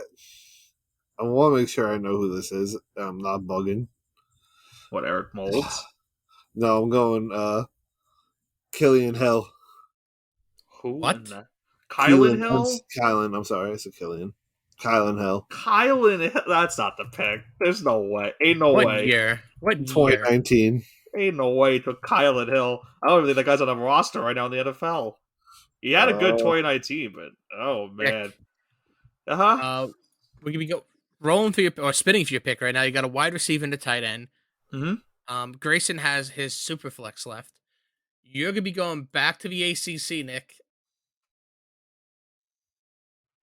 I want to make sure I know who this is. I'm not bugging. What, Eric Moulds? No, I'm going Killian Hill. Who? What? Kylan Hill? Kylan, I'm sorry, I said Killian. Kylan Hill. Kylan Hill? That's not the pick. There's no way. Ain't no way. What year? 2019. Ain't no way he took Kylan Hill. I don't even think that guy's on the roster right now in the NFL. He had a good 2019, but oh man. We're gonna go rolling for or spinning for your pick right now. You got a wide receiver and a tight end. Mm-hmm. Grayson has his super flex left. You're gonna be going back to the ACC, Nick.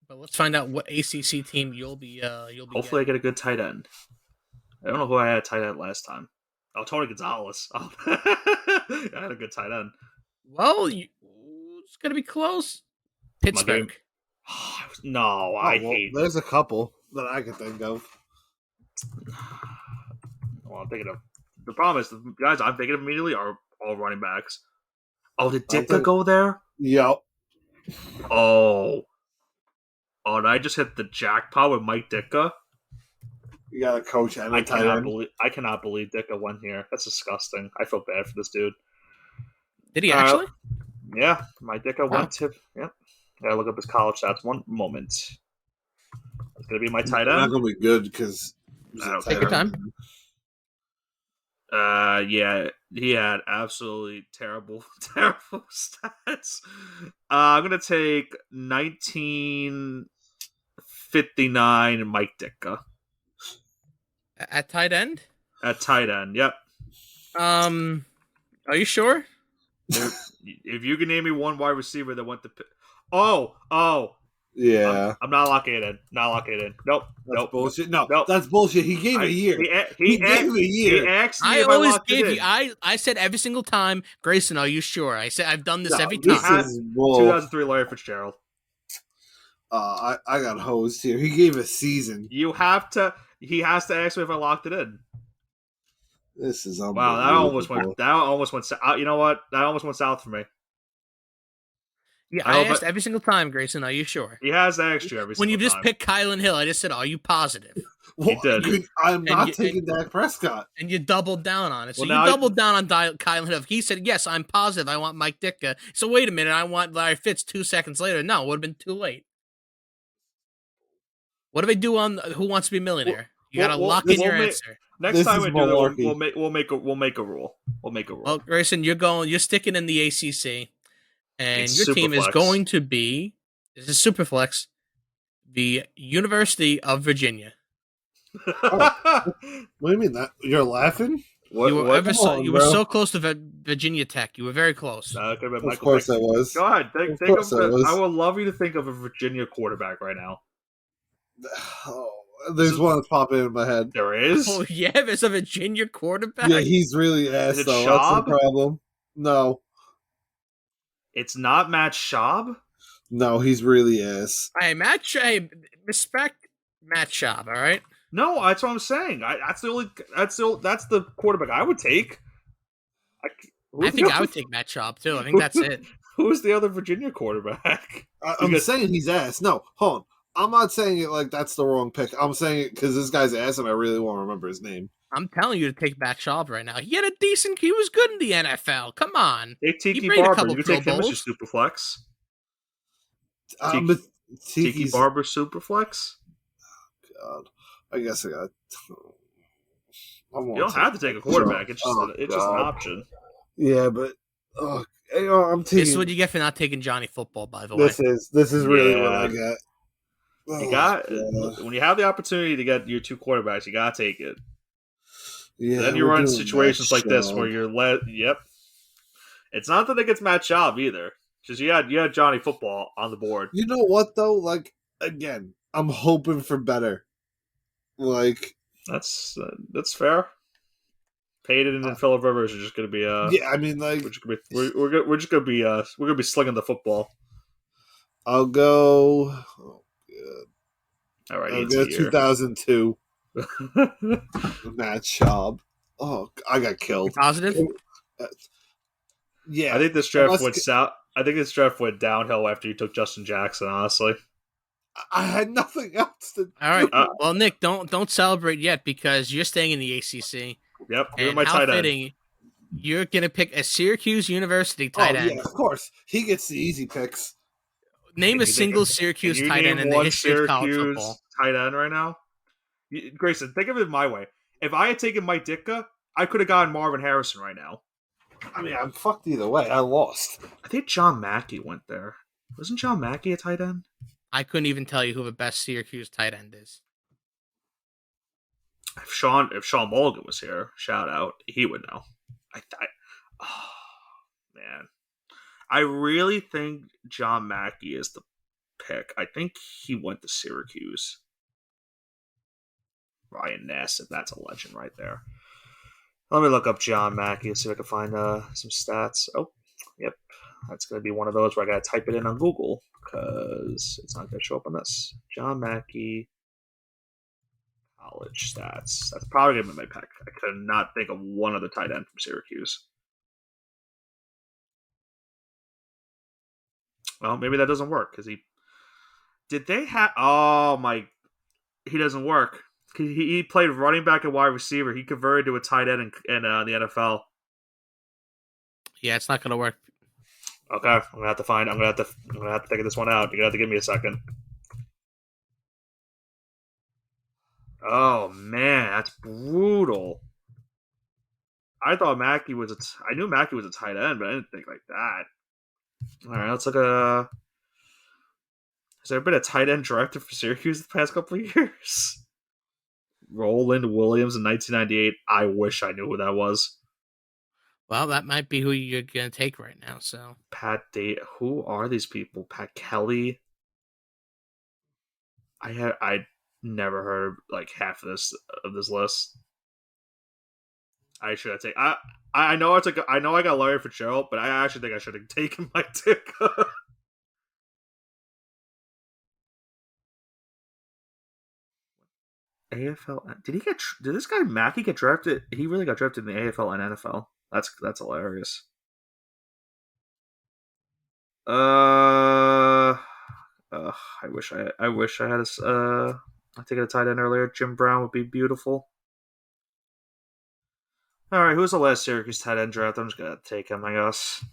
But let's find out what ACC team you'll be. Hopefully, I get a good tight end. I don't know who I had tight end last time. Oh, Tony Gonzalez. Oh. I had a good tight end. Well, it's gonna be close. Pittsburgh. No, I hate. There's a couple that I can think of. Well, I'm thinking of. The problem is the guys I'm thinking of immediately are all running backs. Oh, did Ditka go there? Yep. Oh, and I just hit the jackpot with Mike Ditka. You got a coach and a tight end. I cannot believe Ditka went here. That's disgusting. I feel bad for this dude. Did he actually? Yeah, Mike Ditka went to. Yep. Gotta look up his college stats. One moment. It's gonna be my tight end. Not gonna be good because take your time. Yeah, he had absolutely terrible stats. I'm gonna take 1959 Mike Ditka at tight end. At tight end, yep. Are you sure? If you can name me one wide receiver that went to. Yeah. I'm not locking it in. Nope. That's bullshit. No, that's bullshit. He gave a year. He gave a year. He asked me if I locked it in. I said every single time, Grayson, are you sure? I said I've done this every time. 2003 Larry Fitzgerald. I got hosed here. He gave a season. He has to ask me if I locked it in. This is unbelievable. Wow, that almost went south. You know what? That almost went south for me. Yeah, I asked every single time, Grayson, are you sure? He has asked you every single time. When you just picked Kylan Hill, I just said, are you positive? He did. I'm not taking Dak Prescott. And you doubled down on it. So you doubled down on Kylan Hill. He said, yes, I'm positive. I want Mike Ditka. So wait a minute. I want Larry Fitz 2 seconds later. No, it would have been too late. What do they do on Who Wants to Be a Millionaire? You got to lock in your answer. Next time we do that, we'll make a rule. Well, Grayson, you're sticking in the ACC. And your team is going to be, this is Superflex, the University of Virginia. What do you mean? That you're laughing? You were so close to Virginia Tech. You were very close. Of course I was. Go ahead. I would love you to think of a Virginia quarterback right now. There's one that's popping in my head. There is? Oh, yeah, there's a Virginia quarterback? Yeah, he's really ass, though. That's the problem. No. It's not Matt Schaub? No, he's really ass. Hey, respect Matt Schaub, all right? No, that's what I'm saying. That's the quarterback I would take. I think I would take Matt Schaub, too. I think that's it. Who's the other Virginia quarterback? I'm saying he's ass. No, hold on. I'm not saying it like that's the wrong pick. I'm saying it because this guy's ass and I really won't remember his name. I'm telling you to take Matt Schaub right now. He was good in the NFL. Come on. Take Tiki Barber. You can take him as your Superflex. Tiki Barber Superflex? Oh, God. I guess I got. You don't have to take a quarterback. It's just an option. Yeah, but I'm taking. This is what you get for not taking Johnny Football. By the way, this is really what I got. When you have the opportunity to get your two quarterbacks, you gotta take it. Yeah. Then you run into situations like this where you're Yep. It's not that it gets Matt Schaub either. Just you had Johnny Football on the board. You know what though? Like again, I'm hoping for better. Like that's fair. Payton and Phillip Rivers are just going to be. Yeah, I mean, like we're just going to be slinging the football. I'll go. Oh, good. All right, I'll go 2002. Matt Schaub. Oh, I got killed. Positive. Yeah, I think this draft went south. I think this draft went downhill after you took Justin Jackson. Honestly, I had nothing else to. All right. Well, Nick, don't celebrate yet because you're staying in the ACC. Yep. And my tight end. You're gonna pick a Syracuse University tight end. Yeah, of course. He gets the easy picks. Name a single Syracuse tight end in the history of college football. Tight end right now. Grayson, think of it my way. If I had taken Mike Ditka, I could have gotten Marvin Harrison right now. I mean, I'm fucked either way. I lost. I think John Mackey went there. Wasn't John Mackey a tight end? I couldn't even tell you who the best Syracuse tight end is. If Sean Mulligan was here, shout out, he would know. Man, I really think John Mackey is the pick. I think he went to Syracuse. Ryan Nassib, that's a legend right there. Let me look up John Mackey and see if I can find some stats. Oh, yep. That's going to be one of those where I got to type it in on Google because it's not going to show up on this. John Mackey college stats. That's probably going to be my pick. I could not think of one other tight end from Syracuse. Well, maybe that doesn't work because did they have? Oh my! He doesn't work. He played running back and wide receiver. He converted to a tight end in the NFL. Yeah, it's not going to work. Okay, I'm gonna have to figure this one out. You're gonna have to give me a second. Oh man, that's brutal. I thought Mackey was I knew Mackey was a tight end, but I didn't think like that. All right, let's look at. Has there been a tight end drafted for Syracuse the past couple of years? Roland Williams in 1998. I wish I knew who that was. Well, that might be who you're going to take right now. So Pat Day. Who are these people? Pat Kelly. I never heard of like half of this list. I should have taken. I know I know I got Larry Fitzgerald, but I actually think I should have taken Mike Ditka. AFL. Did this guy Mackey get drafted? He really got drafted in the AFL and NFL. That's hilarious. I wish I had I think a tight end earlier. Jim Brown would be beautiful. All right, who's the last Syracuse tight end draft? I'm just gonna take him, I guess.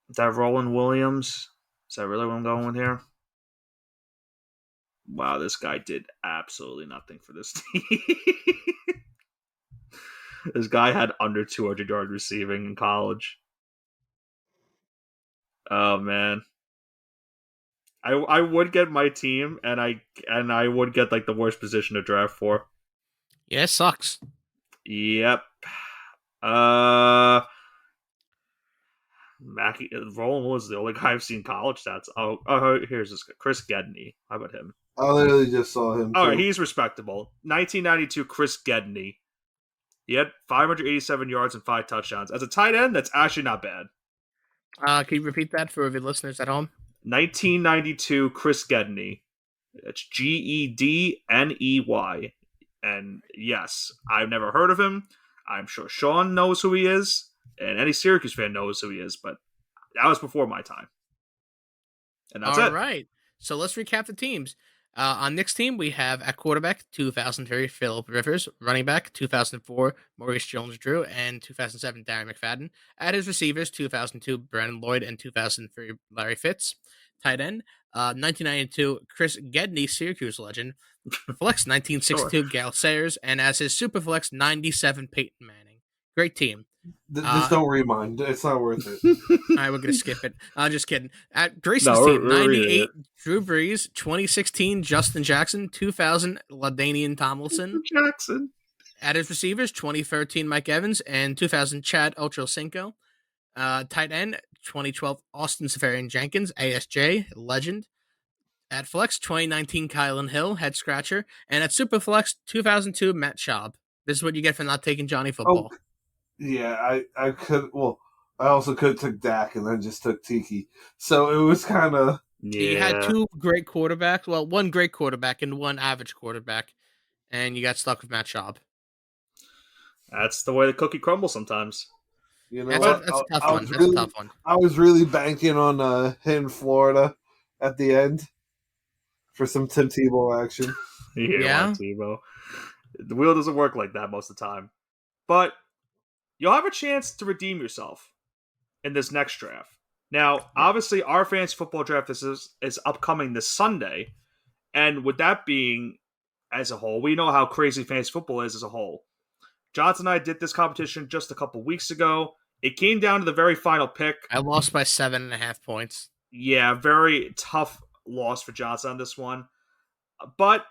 Is that Roland Williams? Is that really what I'm going with here? Wow, this guy did absolutely nothing for this team. This guy had under 200 yard receiving in college. Oh man, I would get my team, and I would get like the worst position to draft for. Yeah, it sucks. Yep. Mackey Roland was the only guy I've seen college stats. Oh, here's this guy, Chris Gedney. How about him? I literally just saw him. All right, he's respectable. 1992, Chris Gedney. He had 587 yards and 5 touchdowns. As a tight end, that's actually not bad. Can you repeat that for the listeners at home? 1992, Chris Gedney. It's Gedney. And yes, I've never heard of him. I'm sure Sean knows who he is, and any Syracuse fan knows who he is, but that was before my time. And that's it. All right. So let's recap the teams. On Nick's team, we have at quarterback 2003 Philip Rivers, running back 2004 Maurice Jones-Drew, and 2007 Darren McFadden. At his receivers 2002 Brandon Lloyd and 2003 Larry Fitz. Tight end 1992 Chris Gedney, Syracuse legend. Flex 1962 sure. Gale Sayers, and as his super flex 97 Peyton Manning. Great team. Just don't rewind. It's not worth it. All right, we're going to skip it. Just kidding. At Grayson's team, 98, Drew Brees, 2016, Justin Jackson, 2000, LaDainian Tomlinson. Jackson. At his receivers, 2013, Mike Evans, and 2000, Chad Ochocinco. Tight end, 2012, Austin Safarian Jenkins, ASJ, legend. At flex, 2019, Kylan Hill, head scratcher. And at super flex, 2002, Matt Schaub. This is what you get for not taking Johnny Football. Oh. Yeah, I could. Well, I also could have took Dak and then just took Tiki. So it was kind of. Yeah. You had 2 great quarterbacks. Well, 1 great quarterback and 1 average quarterback, and you got stuck with Matt Schaub. That's the way the cookie crumbles sometimes. You know, that's a tough one. I was really banking on hitting Florida at the end for some Tim Tebow action. Yeah, Tebow. The wheel doesn't work like that most of the time, but you'll have a chance to redeem yourself in this next draft. Now, obviously, our fantasy football draft is upcoming this Sunday. And with that being as a whole, we know how crazy fantasy football is as a whole. Johnson and I did this competition just a couple weeks ago. It came down to the very final pick. I lost by 7.5 points. Yeah, very tough loss for Johnson on this one. But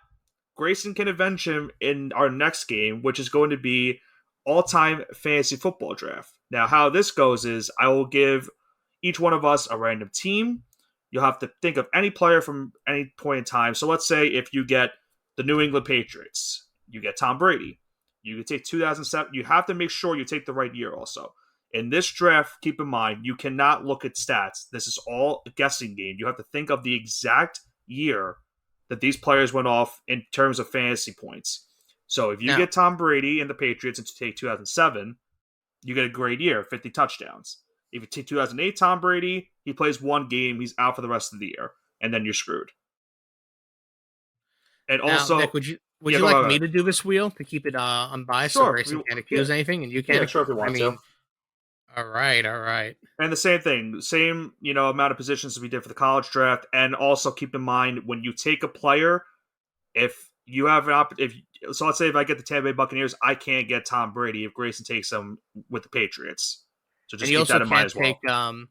Grayson can avenge him in our next game, which is going to be all-time fantasy football draft. Now, how this goes is I will give each one of us a random team. You'll have to think of any player from any point in time. So let's say if you get the New England Patriots, you get Tom Brady. You can take 2007. You have to make sure you take the right year also. In this draft, keep in mind, you cannot look at stats. This is all a guessing game. You have to think of the exact year that these players went off in terms of fantasy points. So if you get Tom Brady and the Patriots and take 2007, you get a great year, 50 touchdowns. If you take 2008 Tom Brady, he plays one game, he's out for the rest of the year, and then you're screwed. And now, also, Nick, would you like me to do this wheel to keep it unbiased so Grayson can't accuse anything and you can't? Yeah, sure, if you want to. All right. And the same thing, same amount of positions as we did for the college draft, and also keep in mind when you take a player, if you have so let's say if I get the Tampa Bay Buccaneers, I can't get Tom Brady if Grayson takes him with the Patriots. So just keep that in mind as well.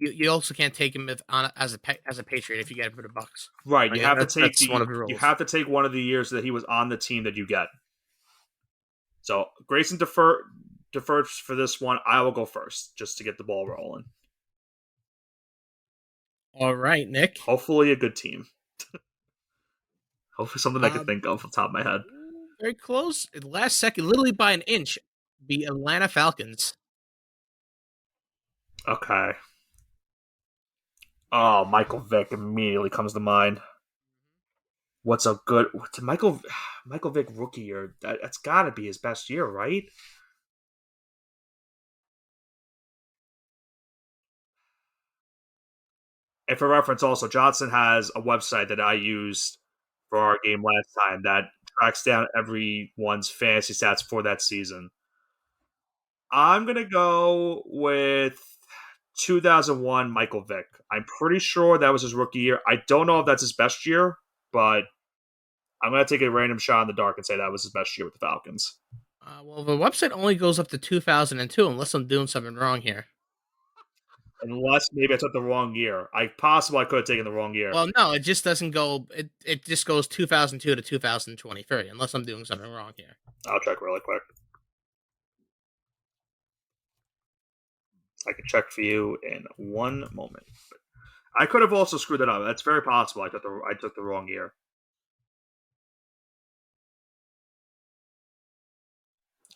You also can't take him as a Patriot if you get him for the Bucks. Right, you have to take one of the rules. You have to take one of the years that he was on the team that you get. So Grayson deferred for this one. I will go first just to get the ball rolling. All right, Nick. Hopefully a good team. Hopefully something I can think of off the top of my head. Very close. Last second, literally by an inch, the Atlanta Falcons. Okay. Oh, Michael Vick immediately comes to mind. What's Michael Vick rookie year? That's got to be his best year, right? And for reference, also, Johnson has a website that I used for our game last time that tracks down everyone's fantasy stats for that season. I'm going to go with 2001 Michael Vick. I'm pretty sure that was his rookie year. I don't know if that's his best year, but I'm going to take a random shot in the dark and say that was his best year with the Falcons. Well, the website only goes up to 2002 unless I'm doing something wrong here. Unless maybe I took the wrong year. I could have taken the wrong year. Well, no, it just doesn't go. It just goes 2002 to 2023, unless I'm doing something wrong here. I'll check really quick. I can check for you in one moment. I could have also screwed that up. That's very possible. I took the wrong year.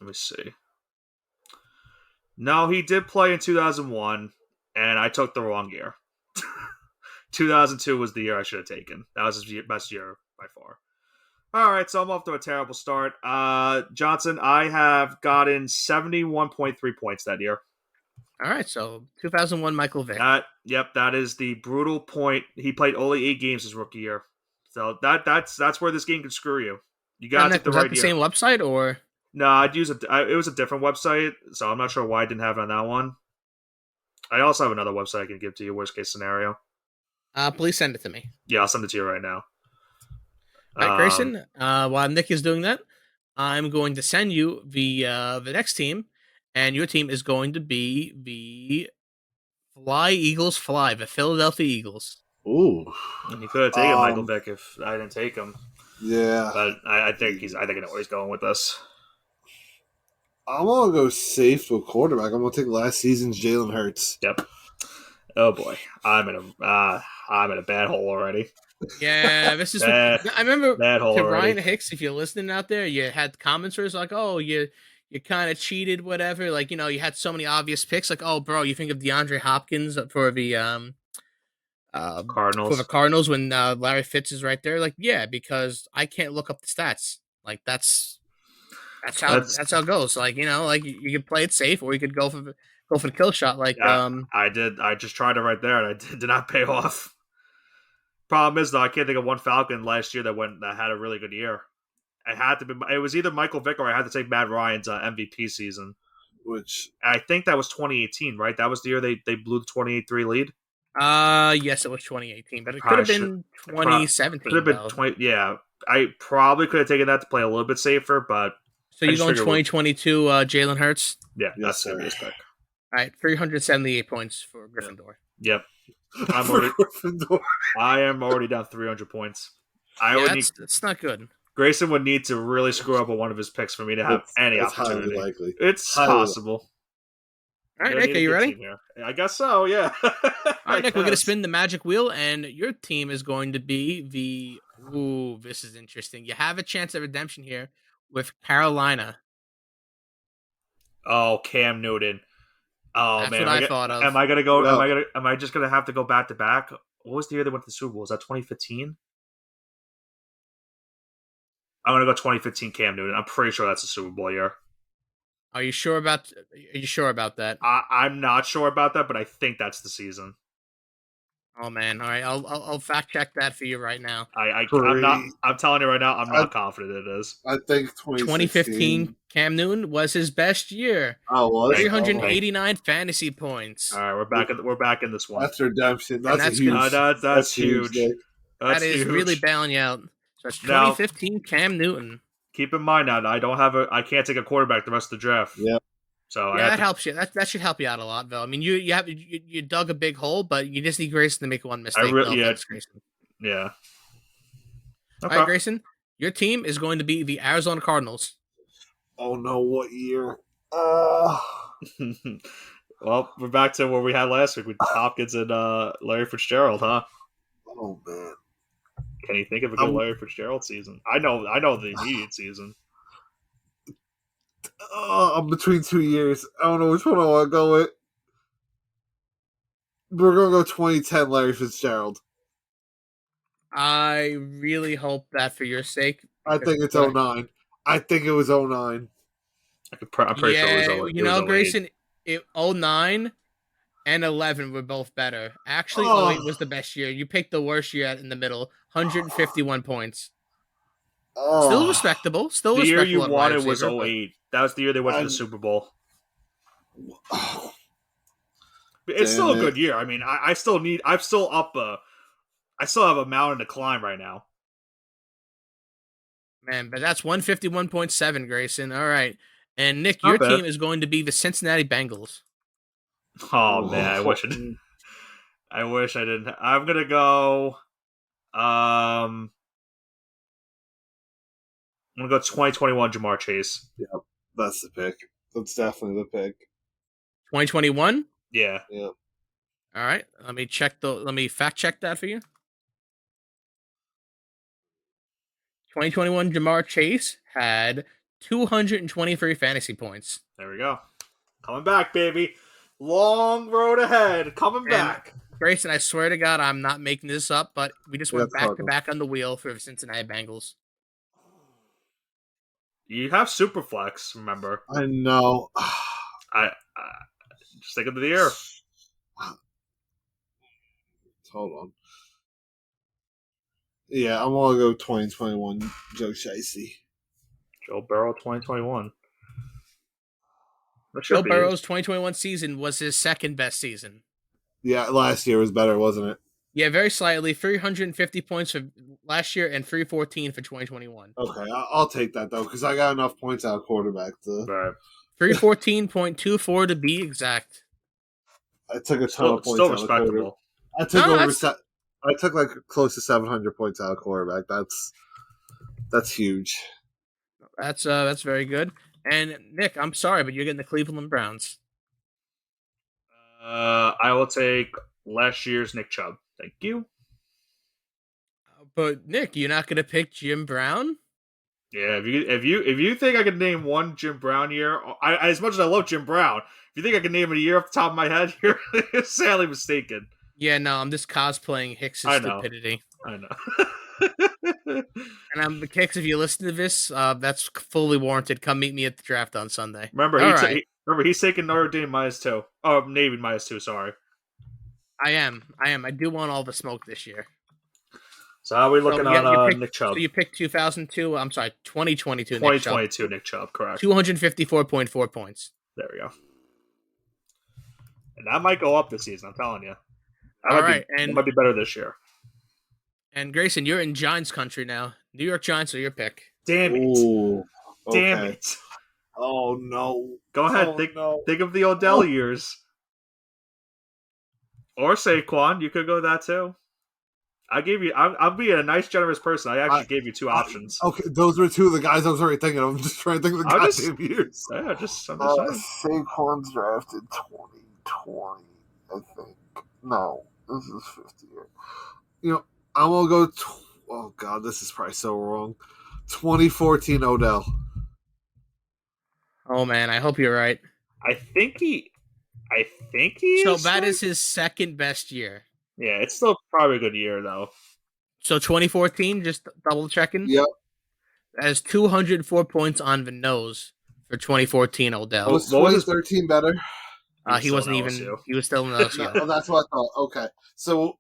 Let me see. No, he did play in 2001. And I took the wrong year. 2002 was the year I should have taken. That was his best year by far. All right, so I'm off to a terrible start. Johnson, I have gotten 71.3 points that year. All right, so 2001 Michael Vick. That is the brutal point. He played only 8 games his rookie year. So that's where this game can screw you. You got to take the right year. Was that the same website or? No, I'd use it was a different website, so I'm not sure why I didn't have it on that one. I also have another website I can give to you, worst case scenario. Please send it to me. Yeah, I'll send it to you right now. All right, Grayson, while Nick is doing that, I'm going to send you the next team, and your team is going to be the Eagles Fly, the Philadelphia Eagles. Ooh. And you could have taken Michael Beck if I didn't take him. Yeah. But I think I know where he's going with this. I'm going to go safe with quarterback. I'm going to take last season's Jalen Hurts. Yep. Oh, boy. I'm in a bad hole already. Yeah, this is. I remember to Ryan Hicks, if you're listening out there, you had comments where it's like, oh, you kind of cheated, whatever. Like, you had so many obvious picks. Like, oh, bro, you think of DeAndre Hopkins for the Cardinals. For the Cardinals when Larry Fitz is right there. Like, yeah, because I can't look up the stats. Like, that's how it goes. Like, you could play it safe, or you could go for the kill shot. Like, I did. I just tried it right there, and I did not pay off. Problem is, though, I can't think of one Falcon last year that had a really good year. It was either Michael Vick or I had to take Matt Ryan's MVP season, which I think that was 2018, right? That was the year they blew the 28-3 lead. Yes, it was 2018, but it could have been 2017. Could have been 20. Yeah, I probably could have taken that to play a little bit safer, but. So you going 2022 Jalen Hurts? Yeah, that's the biggest pick. All right, 378 points for Gryffindor. Yep. I am already down 300 points. That's not good. Grayson would need to really screw up with one of his picks for me to have any opportunity. Highly likely. It's possible. All right, Nick, are you ready? Here. I guess so, yeah. All right, Nick, we're going to spin the magic wheel, and your team is going to be the... Ooh, this is interesting. You have a chance at redemption here with Carolina. Oh, Cam Newton. Oh, That's man. what I thought of. Am I going to go... No. Am I just going to have to go back to back? What was the year they went to the Super Bowl? Was that 2015? I'm going to go 2015 Cam Newton. I'm pretty sure that's a Super Bowl year. Are you sure about that? I'm not sure about that, but I think that's the season. Oh man! All right, I'll fact check that for you right now. I'm not. I'm telling you right now, I'm not confident it is. I think 2015 Cam Newton was his best year. Oh, was 389 fantasy points. All right, we're back in this one. That's redemption. That's huge. That's huge. That is really bailing you out. So that's 2015 Cam Newton. Keep in mind now, I can't take a quarterback the rest of the draft. Yeah. So yeah, that helps you. That should help you out a lot, though. I mean, you dug a big hole, but you just need Grayson to make one mistake. Yeah. Okay. All right, Grayson, your team is going to be the Arizona Cardinals. Oh no, what year? Well, we're back to where we had last week with Hopkins and Larry Fitzgerald, huh? Oh man, can you think of a good Larry Fitzgerald season? I know the immediate season. I'm between 2 years. I don't know which one I want to go with. We're going to go 2010 Larry Fitzgerald. I really hope that for your sake. I think it's 09. I think it was 09. I'm pretty sure it was 08. You know, Grayson, 09 and 11 were both better. Actually, 08 was the best year. You picked the worst year in the middle. 151 points. Still respectable. The year you wanted was 08. That was the year they went to the Super Bowl. It's still a good year. I mean, I still have a mountain to climb right now. Man, but that's 151.7, Grayson. All right. And Nick, your team is going to be the Cincinnati Bengals. Oh man, I wish I didn't. I'm gonna go. I'm gonna go 2021 Jamar Chase. Yep, that's the pick. That's definitely the pick. 2021? Yeah. Yep. All right. Let me fact check that for you. 2021 Jamar Chase had 223 fantasy points. There we go. Coming back, baby. Long road ahead. Coming back. Grayson, I swear to God, I'm not making this up, but we just went back to back on the wheel for the Cincinnati Bengals. You have Superflex, remember? I know. I just think of the year. Hold on. Yeah, I'm gonna go 2021 Joe Shiesty. Joe Burrow 2021. Joe Burrow's 2021 season was his second best season. Yeah, last year was better, wasn't it? Yeah, very slightly. 350 points for last year and 314 for 2021. Okay, I'll take that, though, because I got enough points out of quarterback to... Right. 314.24 to be exact. I took a ton of points still out of quarterback. I took like close to 700 points out of quarterback. That's huge. That's very good. And Nick, I'm sorry, but you're getting the Cleveland Browns. I will take last year's Nick Chubb. Thank you. But Nick, you're not going to pick Jim Brown? Yeah, if you think I could name one Jim Brown year, as much as I love Jim Brown, if you think I can name a year off the top of my head, you're sadly mistaken. Yeah, no, I'm just cosplaying Hicks' stupidity. I know. And Hicks, if you listen to this, that's fully warranted. Come meet me at the draft on Sunday. Remember, he's taking Notre Dame -2. Oh, Navy -2. Sorry. I am. I do want all the smoke this year. So how are we looking on Nick Chubb? So you picked 2002. I'm sorry, 2022. 2022 Nick Chubb, correct. 254.4 points. There we go. And that might go up this season. I'm telling you. It might be better this year. And Grayson, you're in Giants country now. New York Giants are your pick. Damn it! Ooh, okay. Damn it! Oh no! Go ahead. Think of the Odell years, or Saquon. You could go that too. gave you. I'm being a nice, generous person. I actually gave you two options. Okay, those were two of the guys I was already thinking of. I'm just trying to think of the goddamn years. Yeah, I'm just saying. Saquon's drafted 2020, I think. No, this is 50 year. You know, I'm gonna go. Oh God, this is probably so wrong. 2014 Odell. Oh man, I hope you're right. I think he is. So that is his second best year. Yeah, it's still probably a good year though. So 2014, just double checking. Yep. That is 204 points on the nose for 2014 Odell. Was 2013 better? He wasn't even. LSU. He was still in LSU. Oh, that's what I thought. Okay, so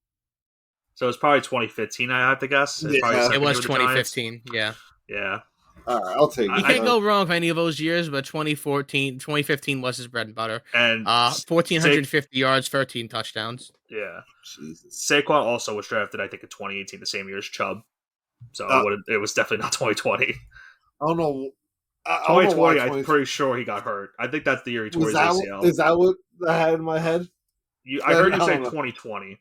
it's probably 2015. I have to guess. It was 2015. Yeah. Yeah. All right, I'll take it. You can't go wrong with any of those years, but 2015 was his bread and butter. And 1,450 yards, 13 touchdowns. Yeah. Jesus. Saquon also was drafted, I think, in 2018, the same year as Chubb. So it was definitely not 2020. I don't know. 2020, I'm pretty sure he got hurt. I think that's the year he tore his ACL. Is that what I had in my head? I heard you say 2020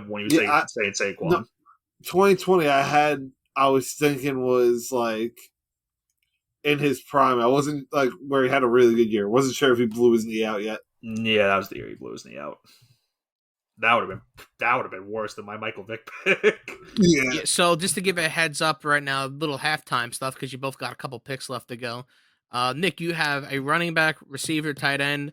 when you were saying Saquon. No, 2020, I was thinking was like in his prime. I wasn't like where he had a really good year. Wasn't sure if he blew his knee out yet. Yeah, that was the year he blew his knee out. That would have been worse than my Michael Vick pick. Yeah. So just to give a heads up right now, a little halftime stuff because you both got a couple picks left to go. Nick, you have a running back, receiver, tight end.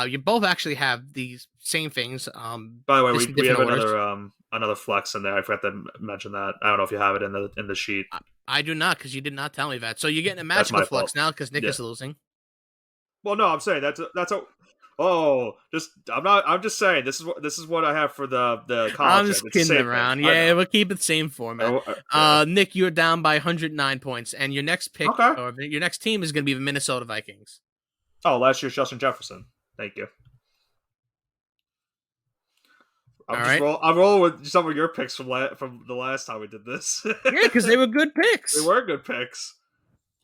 You both actually have these same things. By the way, we have another flex in there. I forgot to mention that. I don't know if you have it in the sheet. I do not, because you did not tell me that. So you're getting a magical flex now because Nick is losing. Well, no, I'm saying that's a. Oh, I'm just saying this is what I have for the college. I'm just kidding around. Yeah, we'll keep it the same format. Nick, you're down by 109 points, and your next pick or your next team is going to be the Minnesota Vikings. Oh, last year's Justin Jefferson. Thank you. I'm rolling with some of your picks from the last time we did this. Yeah, because they were good picks. They were good picks.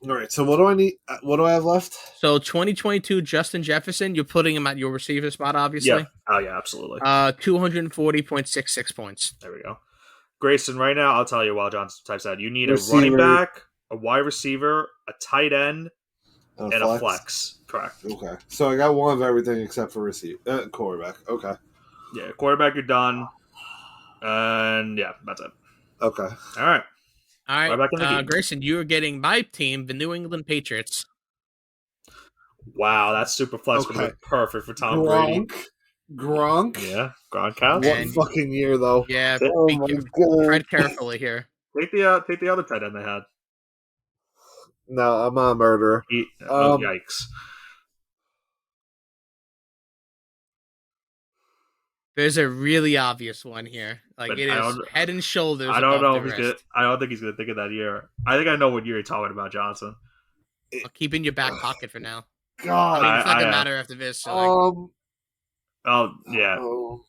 All right, so what do I need? What do I have left? So 2022 Justin Jefferson, you're putting him at your receiver spot, obviously. Yeah. Oh yeah, absolutely. 240.66 points. There we go. Grayson, right now, I'll tell you while John types that you need a running back, a wide receiver, a tight end, and a flex. Correct. Okay, so I got one of everything except for quarterback. Okay. Yeah, quarterback, you're done, and yeah, that's it. Okay. All right. Grayson, you are getting my team, the New England Patriots. Wow, that super flex would be perfect for Tom Brady. Gronk? Yeah, Gronkowski. What fucking year, though? Yeah, tread carefully here. Take the other tight end they had. No, I'm not a murderer. Yikes. There's a really obvious one here. It is head and shoulders. I don't know if he's good. I don't think he's going to think of that year. I think I know what year you're talking about, Johnson. I'll keep in your back pocket for now. God, it's not gonna matter after this. So oh yeah. So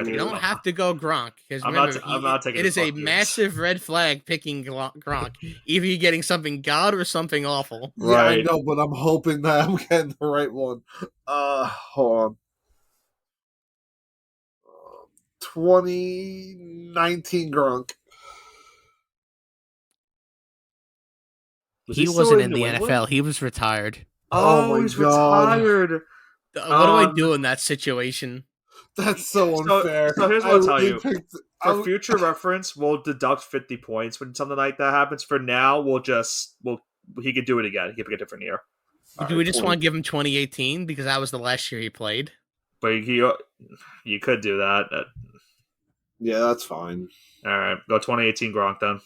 you don't have to go Gronk because I'm not taking. It is a massive red flag picking Gronk. Either you're getting something god or something awful. Yeah, right. I know, but I'm hoping that I'm getting the right one. Hold on. 2019 Gronk. He wasn't in the NFL. He was retired. Oh, he's retired. What do I do in that situation? That's so unfair. So here's what I'll tell you. For future reference, we'll deduct 50 points when something like that happens. For now, he could do it again. He could pick a different year. Do we just want to give him 2018 because that was the last year he played? But you could do that. Yeah, that's fine. All right, go 2018 Gronk then.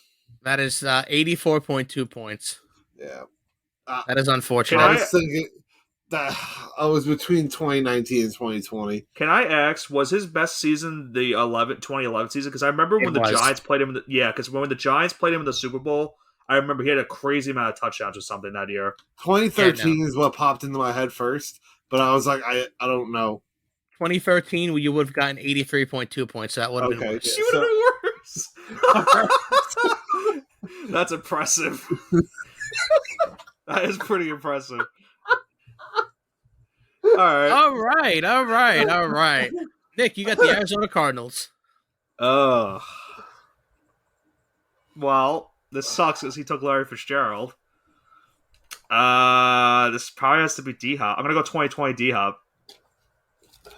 That is 84.2 points. Yeah. That is unfortunate. I was thinking that I was between 2019 and 2020. Can I ask, was his best season the 2011 season? Because I remember when the Giants played him. Because when the Giants played him in the Super Bowl, I remember he had a crazy amount of touchdowns or something that year. 2013 is what popped into my head first, but I was like, I don't know. 2013, you would have gotten 83.2 points, so that would have been worse. You would have been worse. That's impressive. That is pretty impressive. All right. Nick, you got the Arizona Cardinals. Ugh. Well, this sucks because he took Larry Fitzgerald. This probably has to be D-Hop. I'm gonna go 2020 D-Hop.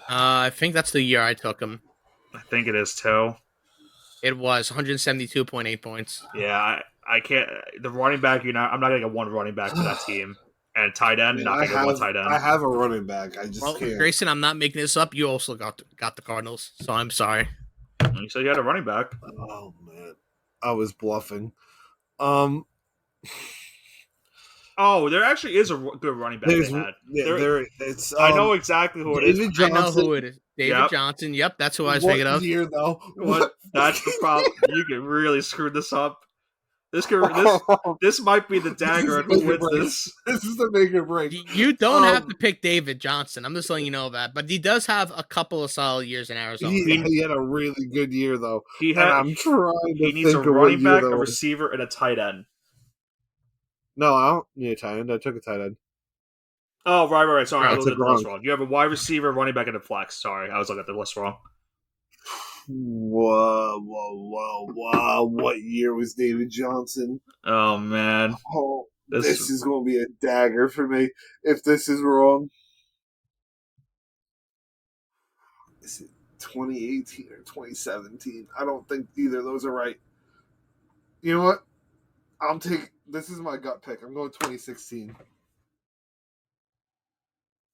I think that's the year I took him. I think it is too. It was 172.8 points. Yeah, I can't. The running back, I'm not gonna get one running back to that team. And tight end, not gonna get one tight end. I have a running back. I just can't. Grayson, I'm not making this up. You also got the Cardinals, so I'm sorry. You said you had a running back. Oh man, I was bluffing. Oh, there actually is a good running back they had. I know exactly who it is. I know who it is. David Johnson. Yep, that's who I was thinking of. What year, though? What? That's the problem. You can really screw this up. This might be the dagger on who wins this. This is the make or break. You don't have to pick David Johnson. I'm just letting you know that. But he does have a couple of solid years in Arizona. He had a really good year, though. He needs a running back, a receiver, and a tight end. No, I don't need a tight end. I took a tight end. Oh, right. Sorry, I looked at the list wrong. You have a wide receiver, running back, and a flex. Sorry, I was looking at the list wrong. Whoa. What year was David Johnson? Oh, man. Oh, this is going to be a dagger for me if this is wrong. Is it 2018 or 2017? I don't think either of those are right. You know what? This is my gut pick. I'm going 2016.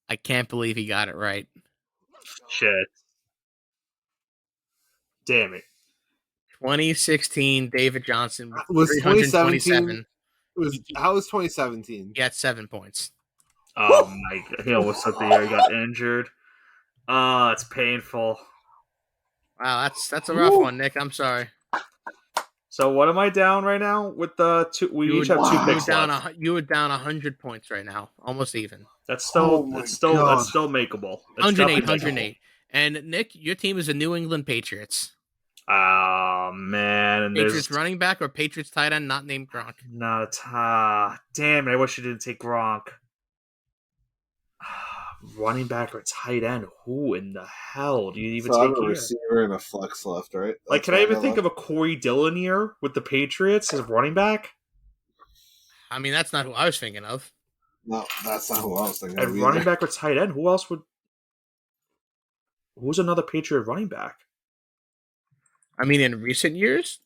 I can't believe he got it right. Shit. Damn it. 2016, David Johnson was 2017. How was 2017? He had 7 points. Oh my god. He almost took the year he got injured. Oh, it's painful. Wow, that's a rough one, Nick. I'm sorry. So what am I down right now with the two? We each have 2 picks left. You were down 100 points right now, almost even. That's still makeable. 108. And Nick, your team is the New England Patriots. Oh man, and Patriots running back or Patriots tight end not named Gronk. Damn it! I wish you didn't take Gronk. Running back or tight end? Who in the hell do you even take? I have a receiver and a flex left, right? Like, can I even think of a Corey Dillon year with the Patriots as running back? I mean, that's not who I was thinking of. No, that's not who I was thinking of. Running back or tight end? Who else would? Who's another Patriot running back? I mean, in recent years?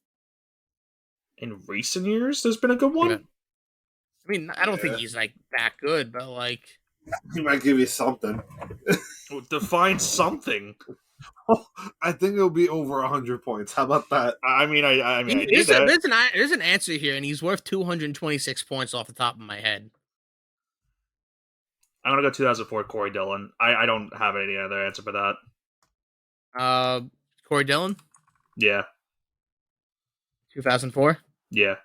In recent years, there's been a good one? Yeah. I mean, I don't think he's, like, that good, but, like... He might give you something. Define something. I think it'll be over 100 points. How about that? I mean, there's an answer here, and he's worth 226 points off the top of my head. I'm going to go 2004 Corey Dillon. I don't have any other answer for that. Corey Dillon? Yeah. 2004? Yeah.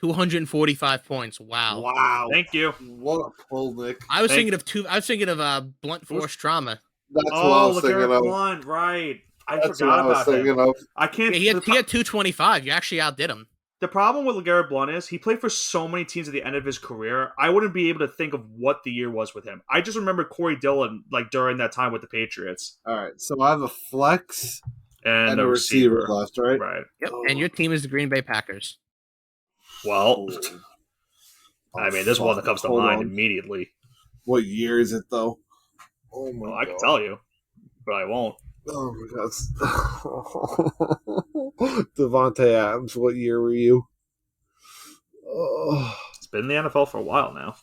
245 points. Wow. Thank you. What a pull, Nick. I was thinking of blunt force trauma. That's what I was thinking of. Blunt, right. I forgot about that. I can't. He had 225. You actually outdid him. The problem with LeGarrette Blount is he played for so many teams at the end of his career. I wouldn't be able to think of what the year was with him. I just remember Corey Dillon like during that time with the Patriots. All right, so I have a flex and a receiver left, right? Right. Yep. Oh. And your team is the Green Bay Packers. Well, I mean, this one that comes to mind immediately. What year is it, though? Oh my God. I can tell you, but I won't. Oh my God. Davante Adams, what year were you? Oh. It's been in the NFL for a while now.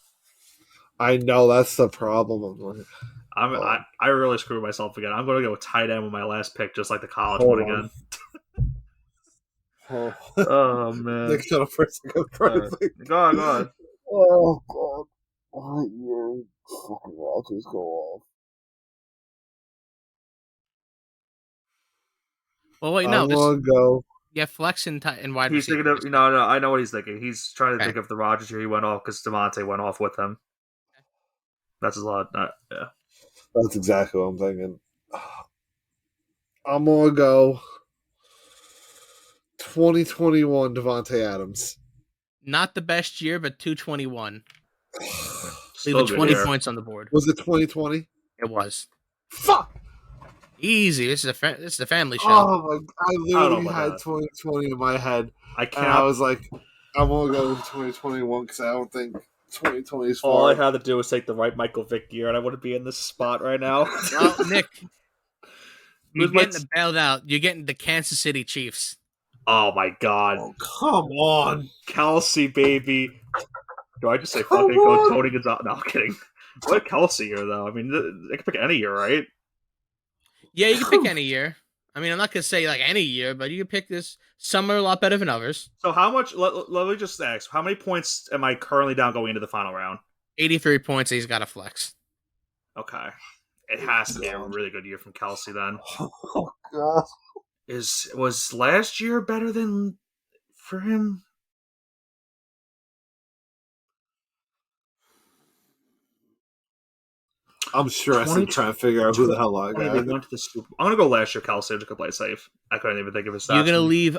I know, that's the problem. I really screwed myself again. I'm going to go tight end with my last pick, just like the college one again. Oh man! Nick, shut up for a second. Go on. Oh God! What year? Fucking Rodgers go off. Well, wait, no. Go. Yeah, flex and wide He's receiver. thinking of no. I know what he's thinking. He's trying to think of the Rodgers year he went off because Devontae went off with him. That's a lot. Yeah. That's exactly what I'm thinking. I'm gonna go 2021 Davante Adams. Not the best year, but 221. Leaving 20 points on the board. Was it 2020? It was. Fuck! Easy. This is the family show. Oh my! I don't know literally about had that. 2020 in my head, I and I cannot. was like, I'm gonna go with 2021 because I don't think 2020 is All I far. had to do was take the right Michael Vick year, and I wouldn't be in this spot right now. Well, Nick, you're Who's my? getting bailed out. You're getting the Kansas City Chiefs. Oh my God, Oh, come on! Kelsey, baby. Do I just say Come fucking go on! Tony Gonzalez? No, I'm kidding. What a Kelsey year, though. I mean, I can pick any year, right? Yeah, you can pick any year. I mean, I'm not gonna say like any year, but you can pick this. Some are a lot better than others. So how much? Let me just ask. How many points am I currently down going into the final round? 83 points. He's got a flex. Okay, it has to be a really good year from Kelsey then. Oh God! Was last year better than for him? I'm stressing trying to figure out who the hell I got. They went to the Super Bowl. I'm gonna go last year. Kelsey just to play it safe. I couldn't even think of his stats. You're gonna leave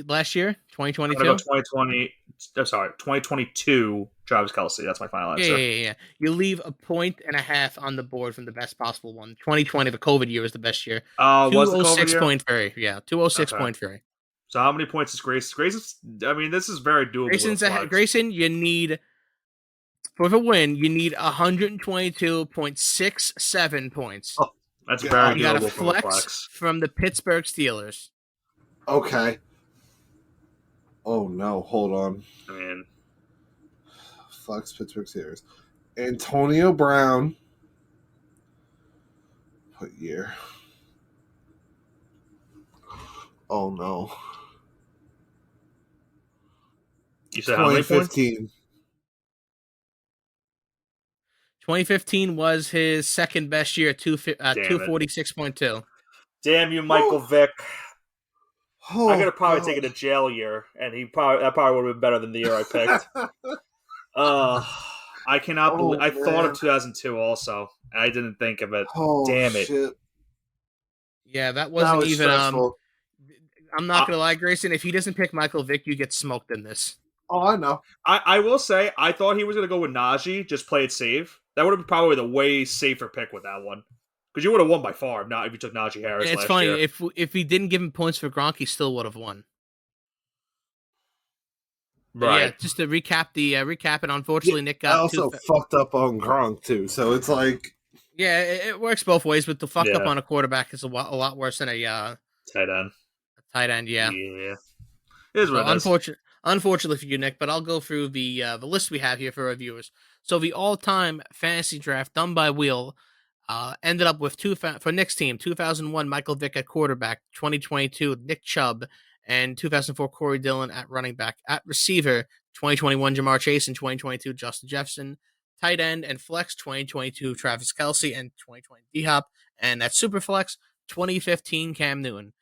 last year, 2022. I'm gonna go 2020. I'm sorry, 2022. Travis Kelsey. That's my final answer. Yeah. You leave a point and a half on the board from the best possible one. 2020, the COVID year, was the best year. Was the COVID year? 206.3. Yeah, 206.3. So how many points is Grayson? Grayson's. I mean, this is very doable. Grayson, you need for the win. You need 122.67 points. Oh, that's very doable. You got a flex from the Pittsburgh Steelers. Okay. Oh no! Hold on. I mean, flex Pittsburgh Steelers. Antonio Brown. What year? Oh no. You said how many points? 2015 was his second best year, 246.2. Damn you, Michael Vick. Oh, I could have probably taken a jail year, and that probably would have been better than the year I picked. I cannot believe I thought of 2002 also, and I didn't think of it. Oh, damn it! Shit. Yeah, that wasn't was even. Stressful. I'm not gonna lie, Grayson. If he doesn't pick Michael Vick, you get smoked in this. Oh, I know. I will say I thought he was gonna go with Najee, just play it safe. That would have been probably the way safer pick with that one. Because you would have won by far if you took Najee Harris. It's funny if he didn't give him points for Gronk, he still would have won. Right. Yeah, just to recap it. Unfortunately, Nick got. I also fucked up on Gronk too, so it's like. Yeah, it works both ways, but the fuck up on a quarterback is a lot worse than a tight end. Tight end, yeah. Yeah. It is what it is. Unfortunately for you, Nick, but I'll go through the list we have here for our viewers. So the all-time fantasy draft done by Wheel ended up with for Nick's team: 2001 Michael Vick at quarterback, 2022 Nick Chubb, and 2004 Corey Dillon at running back. At receiver, 2021 Jamar Chase and 2022 Justin Jefferson. Tight end and flex, 2022 Travis Kelsey and 2020 D-Hop. And at super flex, 2015 Cam Newton.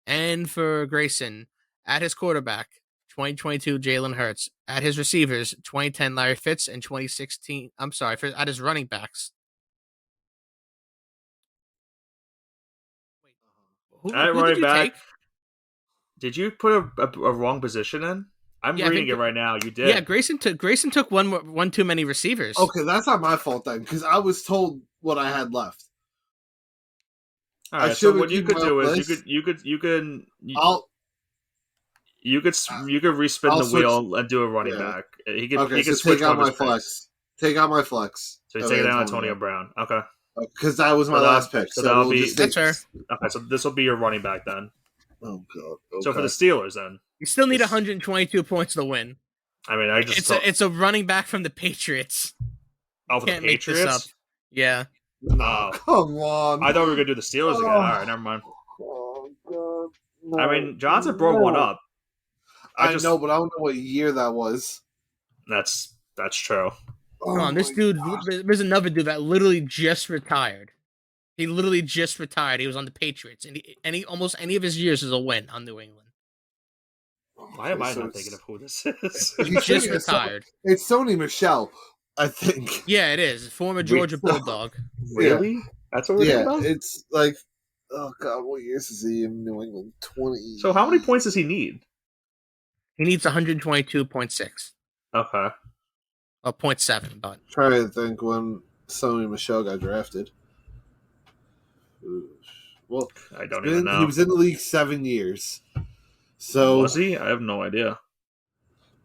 And for Grayson, at his quarterback, 2022 Jalen Hurts. At his receivers, 2010 Larry Fitz and 2016. At his running backs. Who did you take? Did you put a wrong position in? I'm reading it right now. You did. Yeah, Grayson took one too many receivers. Okay, that's not my fault then, because I was told what I had left. All right. So what you could do is you could respin the wheel and do a running back. He could switch take out my flex. Take out my flex. So you take it out Antonio Brown. Okay. Because that was my last pick. So that'll be that's fair. Okay, so this will be your running back then. Oh god. Okay. So for the Steelers then, you still need 122 points to win. I mean, it's a running back from the Patriots. Oh, for the Patriots? Make this up. Yeah. No, come on. I thought we were gonna do the Steelers again. All right, never mind. Oh god. No, I mean, Johnson brought one up. I know, but I don't know what year that was. That's true. Come on, this dude. There's another dude that literally just retired. He literally just retired. He was on the Patriots, and he almost any of his years is a win on New England. Why am I not thinking of who this is? He just retired. It's Sony Michel, I think. Yeah, it is. Former Georgia Bulldog. Really? Yeah. That's what we're talking about? It's like, oh god, what years is he in New England? 20. So how many points does he need? He needs 122.6. Okay. 0.7, but Trying to think when Sony Michel got drafted. Well, I don't even know. He was in the league 7 years. So was he? I have no idea.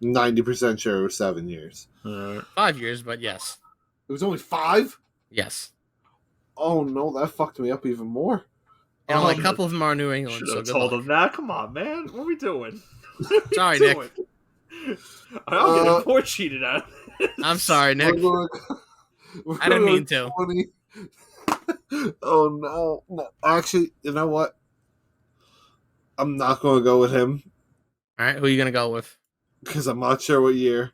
90% sure it was 7 years. 5 years, but yes. It was only 5? Yes. Oh, no, that fucked me up even more. And only a couple of them are New England, should so have good told luck. him that. Come on, man. What are we doing? Sorry, Nick. I'm getting more cheated at. I'm sorry, Nick. I didn't mean to. Oh, no. Actually, you know what? I'm not going to go with him. All right, who are you going to go with? Because I'm not sure what year.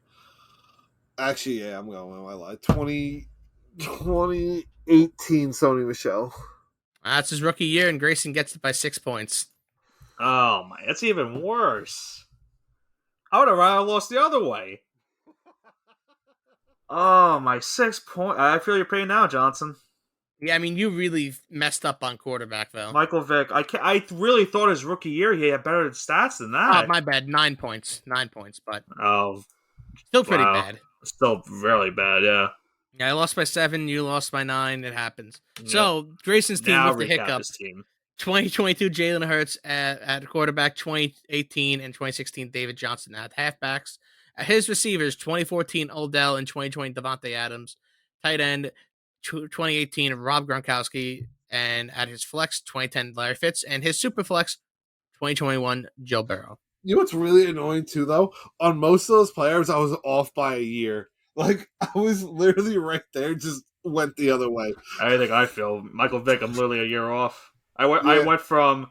Actually, yeah, I'm going with my lie. 2018 Sony Michel. That's his rookie year, and Graysen gets it by 6 points. Oh, my. That's even worse. I would have rather lost the other way. Oh, my 6 point. I feel your pain now, Johnson. Yeah, I mean, you really messed up on quarterback, though. Michael Vick. I really thought his rookie year he had better stats than that. Oh, my bad. 9 points. 9 points, but still pretty bad. Still really bad, yeah. Yeah, I lost by 7. You lost by 9. It happens. Yep. So, Grayson's team with the hiccup. 2022 Jalen Hurts at quarterback, 2018 and 2016 David Johnson at halfbacks. At his receivers, 2014 Odell and 2020 Devontae Adams. Tight end, 2018 Rob Gronkowski, and at his flex, 2010 Larry Fitz, and his super flex, 2021 Joe Burrow. You know what's really annoying too, though? On most of those players, I was off by a year. Like, I was literally right there, just went the other way. I think I feel. Michael Vick, I'm literally a year off. I went from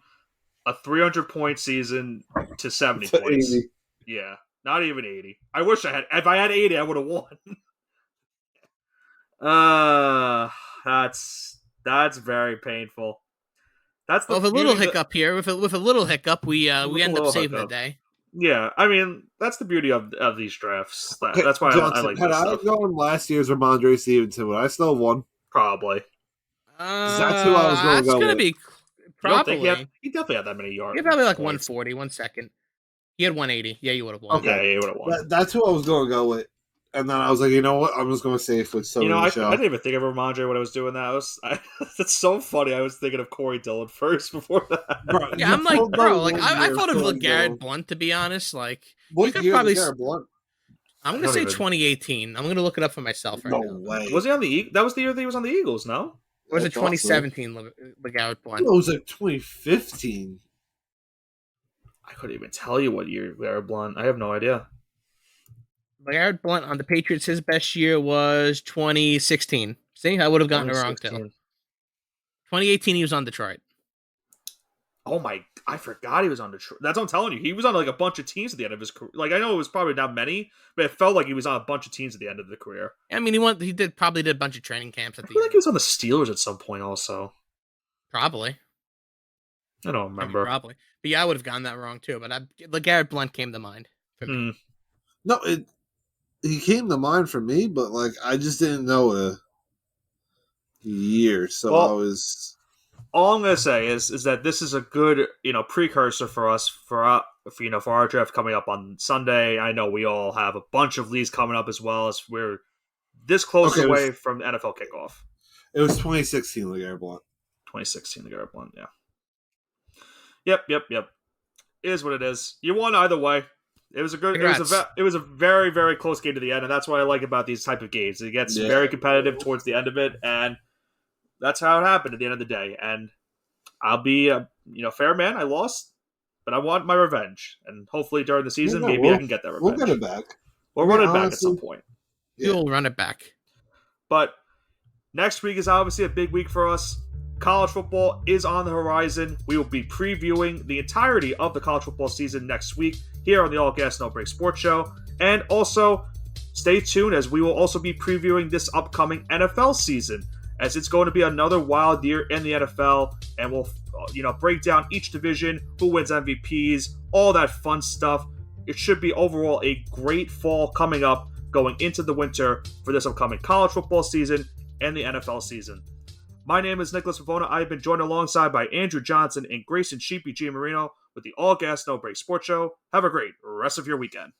a 300-point season to 70 points. 80. Yeah, not even 80. I wish I had. If I had 80, I would have won. That's very painful. That's with a little hiccup here. With a little hiccup, we end up saving the day. Yeah, I mean that's the beauty of these drafts. That's why Johnson, I like had this I stuff. gone last year's Ramondre Stevenson, would I still have won? Probably. That's who I was going to go with. Be probably. He definitely had that many yards. He had probably like 140. 1 second. He had 180. Yeah, you would have won. Okay, yeah, you would have won. That's who I was going to go with. And then I was like, you know what? I'm just going to save with Sony Michel. I didn't even think of Ramondre when I was doing that. That's so funny. I was thinking of Corey Dillon first before that. Bro, yeah, I'm like, bro, like I thought of LeGarrette Blount, to be honest. Like, what year probably LeGarrette Blount? I'm going to say 2018. I'm going to look it up for myself right now. No way. Was he on the That was the year that he was on the Eagles, no? Or was it 2017 LeGarrette Blount? It was like 2015. I couldn't even tell you what year LeGarrette Blount. I have no idea. LeGarrette Blount on the Patriots, his best year was 2016. See, I would have gotten it wrong too. 2018, he was on Detroit. Oh my! I forgot he was on Detroit. That's what I'm telling you. He was on like a bunch of teams at the end of his career. Like I know it was probably not many, but it felt like he was on a bunch of teams at the end of the career. I mean, he probably did a bunch of training camps at the end. I feel like he was on the Steelers at some point also. Probably. I don't remember. Probably. But yeah, I would have gotten that wrong too. But LeGarrette Blount came to mind for me. No, he came to mind for me, but like I just didn't know a year, so I was. All I'm gonna say is that this is a good precursor for us for our draft coming up on Sunday. I know we all have a bunch of leagues coming up as well as we're this close away from the NFL kickoff. It was 2016 LeGarrette Blount. 2016 LeGarrette Blount, yeah. Yep. It is what it is. You won either way. It was it was a very, very close game to the end, and that's what I like about these type of games. It gets very competitive towards the end of it, and that's how it happened at the end of the day. And I'll be fair man. I lost, but I want my revenge, and hopefully during the season, maybe I can get that revenge. We'll get it back. We'll run it back at some point. You'll run it back. But next week is obviously a big week for us. College football is on the horizon. We will be previewing the entirety of the college football season next week here on the All Gas No Break Sports Show. And also, stay tuned as we will also be previewing this upcoming NFL season, as it's going to be another wild year in the NFL, and we'll break down each division, who wins MVPs, all that fun stuff. It should be overall a great fall coming up going into the winter for this upcoming college football season and the NFL season. My name is Nicholas Pavona. I have been joined alongside by Andrew Johnson and Graysen Sheepy G. Marino with the All Gas No Break Sports Show. Have a great rest of your weekend.